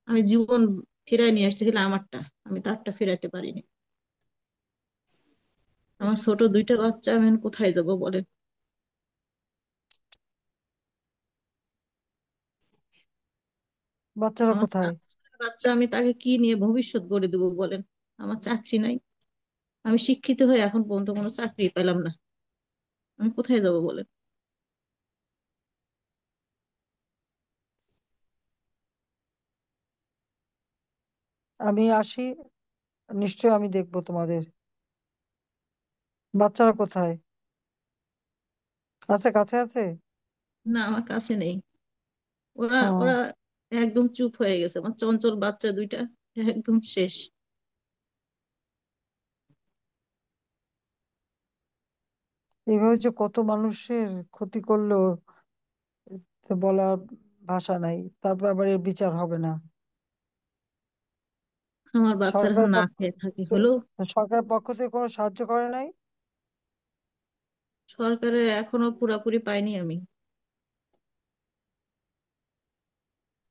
আমি জীবন ফিরাই নিয়ে আসছি, কিন্তু আমারটা আমি তারটা ফিরাইতে পারিনি। আমার ছোট দুইটা বাচ্চা, আমি এখন কোথায় যাবো বলেন? বাচ্চারা আমার কোথায়? বাচ্চা, আমি তাকে কি নিয়ে ভবিষ্যৎ গড়ে দেবো বলেন? আমার চাকরি নাই, আমি শিক্ষিত হয়ে এখন পর্যন্ত কোনো চাকরি পেলাম না, আমি কোথায় যাব বলেন? আমি আসি, নিশ্চয় আমি দেখবো তোমাদের। বাচ্চারা কোথায়? আছে, কাছে আছে? না, আমার কাছে নেই। ওরা ও, ওরা একদম চুপ হয়ে গেছে, আমার চঞ্চল বাচ্চা দুইটা একদম শেষ। এইভাবে যে কত মানুষের ক্ষতি করলো, তো বলার ভাষা নাই। তারপর আবার এর বিচার হবে না। আমার বাচ্চারা সরকারের না পক্ষ খেয়ে থাকে হলো। সরকারের পক্ষ থেকে কোনো সাহায্য করে নাই? সরকারের এখনো পুরাপুরি পাইনি আমি।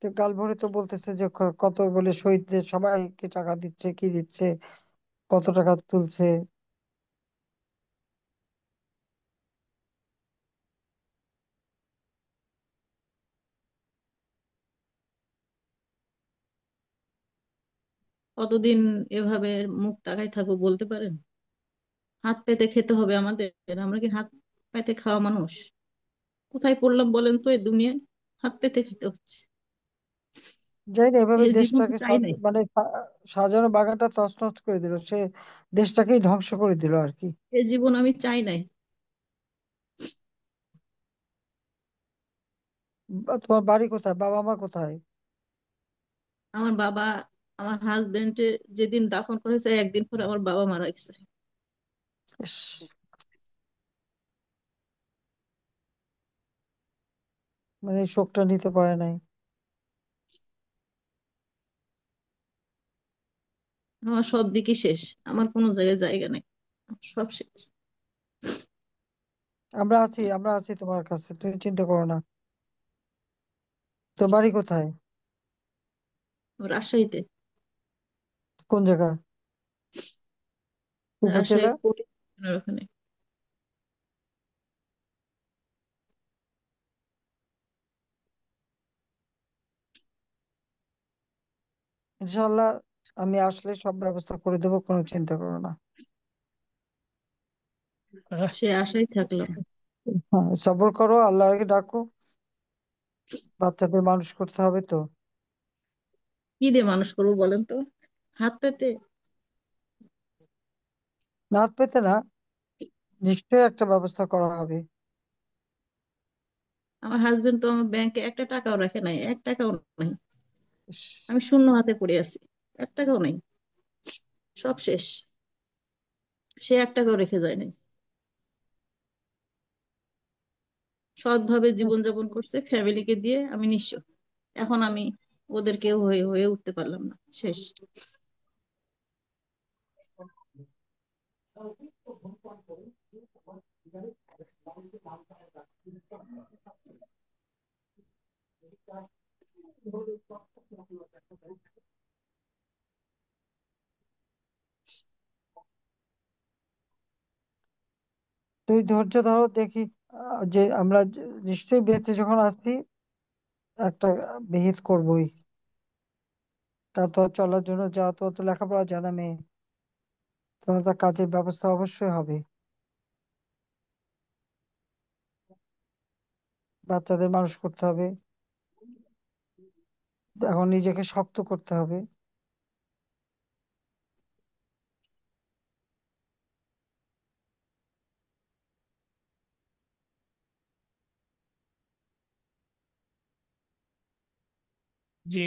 তো কাল ভোরে তো বলতেছে যে কত বলে শহীদদের সবাইকে টাকা দিচ্ছে, কি দিচ্ছে, কত টাকা তুলছে। কতদিন এভাবে মুখ তাকাই থাকবো বলতে পারেন? হাত পেতে খেতে হবে আমাদের। আমরা কি হাত পেতে খাওয়া মানুষ? কোথায় পড়লাম বলেন তো এই দুনিয়ায়? হাত পেতে খেতে হচ্ছে। যাই না, এভাবে এই জীবন তো দেশটাকে চাই নাই। মানে সাজানো বাগানটা তছনছ করে দিল সে, দেশটাকেই ধ্বংস করে দিল আর কি। এই জীবন আমি চাই নাই। তোমার বাড়ি কোথায়, বাবা মা কোথায়? আমার বাবা, আমার হাজবেন্ড যেদিন দাফন করেছে একদিন পর আমার বাবা মারা গেছে। ইস, মানে এই শোকটা নিতে পারে নাই। আমার সব দিকই শেষ। আমার কোনো জায়গায় জায়গা নেই। আমার সব শেষ। আমরা আছি তোমার কাছে, তুমি চিন্তা করো না। তো বাড়ি কোথায়? রাজশাহীতে। কোন জায়গা? রাজশাহী উপজেলা? কোর্ট ওখানে। ইনশাল্লাহ আমি আসলে সব ব্যবস্থা করে দেবো, কোনো চিন্তা করো না। আহ, সে আশায় থাকলাম। হ্যাঁ, সবর করো, আল্লাহকে ডাকো। বাচ্চাদের মানুষ করতে হবে তো। কি দিয়ে মানুষ করবো বলেন তো? হাত পেতে? না পেতে না, নিশ্চয়ই একটা ব্যবস্থা করা হবে। আমার হাজবেন্ড তো আমার ব্যাংকে একটা টাকাও রাখে নাই, এক টাকাও নাই। ইস, আমি শূন্য হাতে পড়ে আছি। এক টাকাও নাই। সব শেষ। সে এক টাকাও রেখে যায় নাই। সৎভাবে জীবনযাপন করছে ফ্যামিলিকে দিয়ে, আমি নিঃস্ব। এখন আমি ওদের কেউ হয়ে হয়ে উঠতে পারলাম না। শেষ। তুই ধৈর্য ধরো দেখি। যে আমরা নিশ্চয়ই বেঁচে যখন আসছি, একটা বিহিত করবোই। তা তো আর চলার জন্য যা তো অত লেখাপড়া জানা মেয়ে, তোমার তার কাজের ব্যবস্থা অবশ্যই হবে। বাচ্চাদের মানুষ করতে হবে, এখন নিজেকে শক্ত করতে হবে। জি,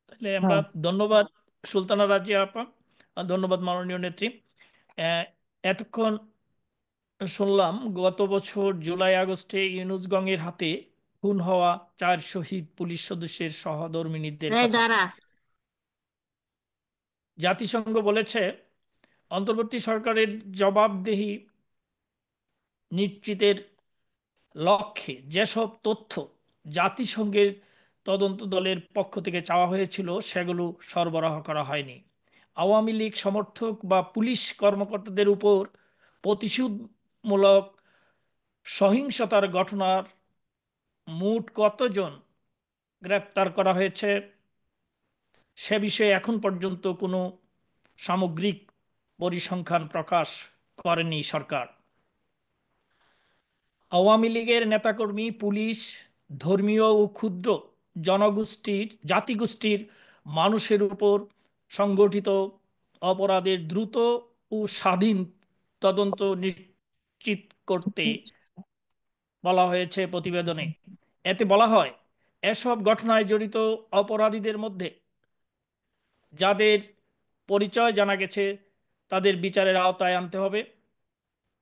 তাহলে আমরা হ্যাঁ, ধন্যবাদ সুলতানা রাজিয়া আপা, আর ধন্যবাদ মাননীয় নেত্রী। আহ, এতক্ষণ শুনলাম গত বছর জুলাই আগস্টে ইউনুসগংয়ের হাতে খুন হওয়া 4 শহীদ পুলিশ সদস্যের সহধর্মিণীদের এই কথা। দাঁড়া। জাতিসংঘ বলেছে অন্তর্বর্তী সরকারের জবাবদিহি নিশ্চিতের লক্ষ্যে যেসব তথ্য জাতিসংঘের তদন্ত দলের পক্ষ থেকে চাওয়া হয়েছিল সেগুলো সরবরাহ করা হয়নি। আওয়ামী লীগ সমর্থক বা পুলিশ কর্মকর্তাদের উপর প্রতিশোধমূলক সহিংসতার ঘটনার মোট কতজন গ্রেপ্তার করা হয়েছে সে বিষয়ে এখন পর্যন্ত কোনো সামগ্রিক পরিসংখ্যান প্রকাশ করেনি সরকার। আওয়ামী লীগের নেতাকর্মী, পুলিশ, ধর্মীয় ও ক্ষুদ্র জাতিগোষ্ঠীর মানুষের উপর সংগঠিত অপরাধের দ্রুত ও স্বাধীন তদন্ত নিশ্চিত করতে বলা হয়েছে প্রতিবেদনে। এতে বলা হয়, এসব ঘটনায় জড়িত অপরাধীদের মধ্যে যাদের পরিচয় জানা গেছে তাদের বিচারের আওতায় আনতে হবে।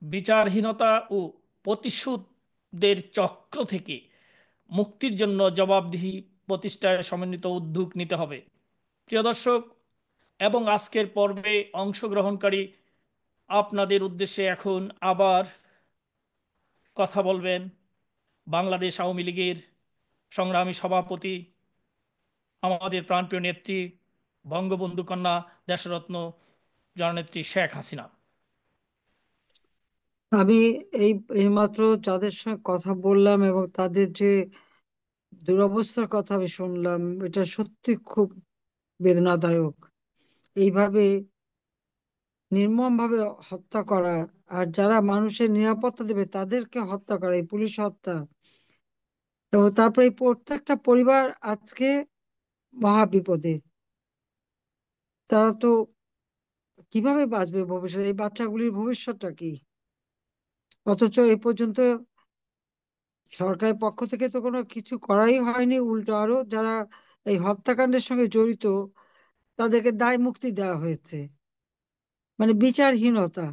বিচারহীনতা ও প্রতিশোধের চক্র থেকে মুক্তির জন্য জবাবদিহি প্রতিষ্ঠায় সমন্বিত উদ্যোগ নিতে হবে। প্রিয় দর্শক এবং আজকের পর্বে অংশগ্রহণকারী, আপনাদের উদ্দেশ্যে এখন আবার কথা বলবেন বাংলাদেশ আওয়ামী লীগের সংগ্রামী সভাপতি, আমাদের প্রাণপ্রিয় নেত্রী, বঙ্গবন্ধু কন্যা, দেশরত্ন জননেত্রী শেখ হাসিনা। আমি এই এইমাত্র যাদের সঙ্গে কথা বললাম এবং তাদের যে দুরবস্থার কথা আমি শুনলাম, এটা সত্যি খুব বেদনাদায়ক। এইভাবে নির্মমভাবে হত্যা করা, আর যারা মানুষের নিরাপত্তা দেবে তাদেরকে হত্যা করা, এই পুলিশ হত্যা। এবং তারপরে এই প্রত্যেকটা পরিবার আজকে মহা বিপদে। তারা তো কিভাবে বাঁচবে ভবিষ্যতে? এই বাচ্চাগুলির ভবিষ্যৎটা কি? অথচ এই পর্যন্ত সরকারের পক্ষ থেকে তো কোনো কিছু করাই হয়নি, উল্টো আরো যারা এই হত্যাকাণ্ডের সঙ্গে জড়িত তাদেরকে দায় মুক্তি দেওয়া হয়েছে। মানে বিচারহীনতা।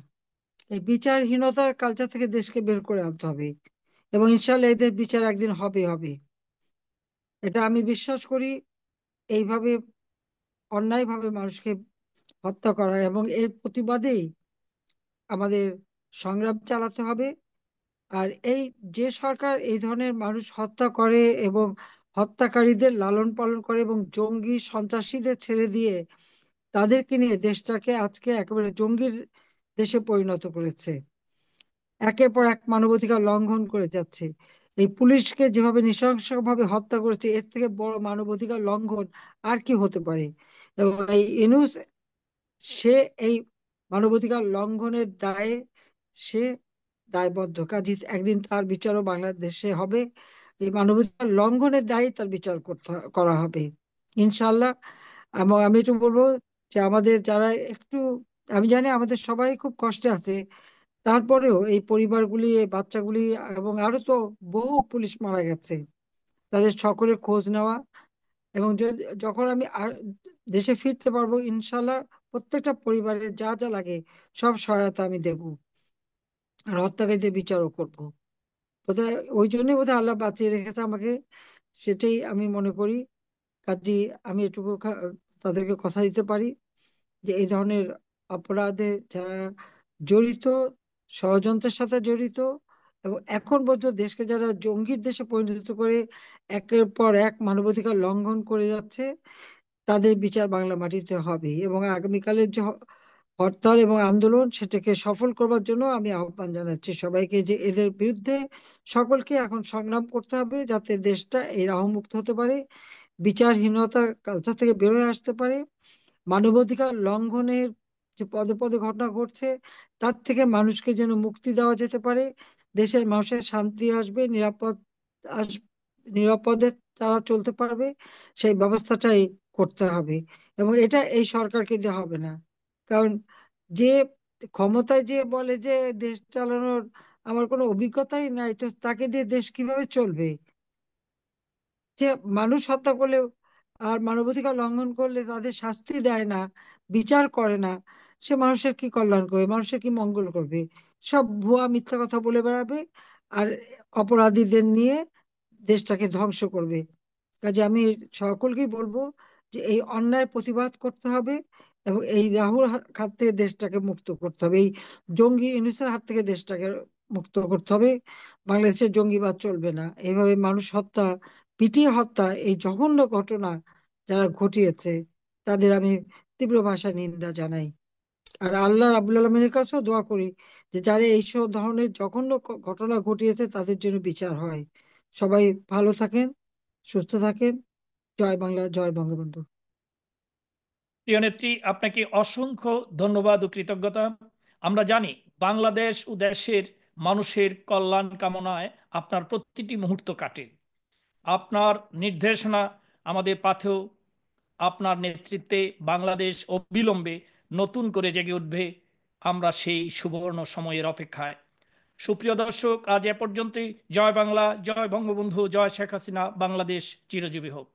এই বিচারহীনতার কালচার থেকে দেশকে বের করে আনতে হবে এবং ইনশাল্লাহ এদের বিচার একদিন হবে হবে, এটা আমি বিশ্বাস করি। এইভাবে অন্যায়ভাবে মানুষকে হত্যা করা এবং এর প্রতিবাদেই আমাদের সংগ্রাম চালাতে হবে। আর এই যে সরকার এই ধরনের মানুষ হত্যা করে এবং হত্যাকারীদের লালন পালন করে এবং জঙ্গি সন্ত্রাসীদের ছেড়ে দিয়ে তাদেরকে নিয়ে দেশটাকে আজকে একেবারে জঙ্গির দেশে পরিণত করেছে, একের পর এক মানবাধিকার লঙ্ঘন করে যাচ্ছে। এই পুলিশকে যেভাবে নৃশংসভাবে হত্যা করেছে, এর থেকে বড় মানবাধিকার লঙ্ঘন আর কি হতে পারে? এবং এই ইউনূস, সে এই মানবাধিকার লঙ্ঘনের দায়ে সে দায়বদ্ধ, কাজী একদিন তার বিচারও বাংলাদেশে হবে। এই মানবাধিকার লঙ্ঘনের দায়ে তার বিচার করা হবে ইনশাল্লাহ। এবং আমি একটু বলবো যে আমাদের যারা একটু, আমি জানি আমাদের সবাই খুব কষ্টে আছে, তারপরেও এই পরিবারগুলি, এই বাচ্চাগুলি এবং আরো তো বহু পুলিশ মারা গেছে, তাদের সকলের খোঁজ নেওয়া। এবং যখন আমি দেশে ফিরতে পারবো ইনশাল্লাহ প্রত্যেকটা পরিবারের যা যা লাগে সব সহায়তা আমি দেব, আর হত্যাকারীদের বিচারও করব। বোধহয় ওই জন্যই বোধহয় আল্লাহ বাঁচিয়ে রেখেছে আমাকে, সেটাই আমি মনে করি। কাজী আমি এটুকু তাদেরকে কথা দিতে পারি যে এই ধরনের অপরাধে যারা জড়িত, ষড়যন্ত্রের সাথে জড়িত এবং এখন পর্যন্ত দেশকে যারা জঙ্গির দেশে পরিণত করে একের পর এক মানবাধিকার লঙ্ঘন করে যাচ্ছে, তাদের বিচার বাংলা মাটিতে হবে। এবং আগামীকালের যে হরতাল এবং আন্দোলন, সেটাকে সফল করবার জন্য আমি আহ্বান জানাচ্ছি সবাইকে যে এদের বিরুদ্ধে সকলকে এখন সংগ্রাম করতে হবে, যাতে দেশটা এই রাহমুক্ত হতে পারে, বিচারহীনতার কালচার থেকে বেরোয় আসতে পারে, মানবাধিকার লঙ্ঘনের যে পদে পদে ঘটনা ঘটছে তার থেকে মানুষকে যেন মুক্তি দেওয়া যেতে পারে, দেশের মানুষের শান্তি আসবে, আস নিরাপদে তারা চলতে পারবে, সেই ব্যবস্থাটাই করতে হবে। এবং এটা এই সরকারকে দিয়ে হবে না, কারণ যে ক্ষমতায় যে বলে যে দেশ চালানোর আমার কোনো অভিজ্ঞতাই নাই, তো তাকে দিয়ে দেশ কিভাবে চলবে? যে মানুষ হত্যা করলে আর মানবাধিকার লঙ্ঘন করলে তাদের শাস্তি দেয় না, বিচার করে না, সে মানুষের কি কল্যাণ করবে, মানুষের কি মঙ্গল করবে? সব ভুয়া মিথ্যা কথা বলে বেড়াবে আর অপরাধীদের নিয়ে দেশটাকে ধ্বংস করবে। কাজে আমি সকলকেই বলবো যে এই অন্যায়ের প্রতিবাদ করতে হবে এবং এই রাহুর হাত থেকে দেশটাকে মুক্ত করতে হবে, এই জঙ্গি ইউনূসের হাত থেকে দেশটাকে মুক্ত করতে হবে। বাংলাদেশের জঙ্গিবাদ চলবে না, এইভাবে মানুষ হত্যা, পিটিয়ে হত্যা, এই জঘন্য ঘটনা যারা ঘটিয়েছে তাদের আমি তীব্র ভাষায় নিন্দা জানাই। আর আল্লাহ রাব্বুল আলমিনের কাছেও দোয়া করি যে যারা এইসব ধরনের জঘন্য ঘটনা ঘটিয়েছে তাদের জন্য বিচার হয়। সবাই ভালো থাকেন, সুস্থ থাকেন। জয় বাংলা, জয় বঙ্গবন্ধু। প্রিয় নেত্রী, আপনাকে অসংখ্য ধন্যবাদ ও কৃতজ্ঞতা। আমরা জানি বাংলাদেশ ও দেশের মানুষের কল্যাণ কামনায় আপনার প্রতিটি মুহূর্ত কাটে। আপনার নির্দেশনা আমাদের পাথেও আপনার নেতৃত্বে বাংলাদেশ অবিলম্বে নতুন করে জেগে উঠবে। আমরা সেই সুবর্ণ সময়ের অপেক্ষায়। সুপ্রিয় দর্শক, আজ এ পর্যন্তই। জয় বাংলা, জয় বঙ্গবন্ধু, জয় শেখ হাসিনা, বাংলাদেশ চিরজীবী হোক।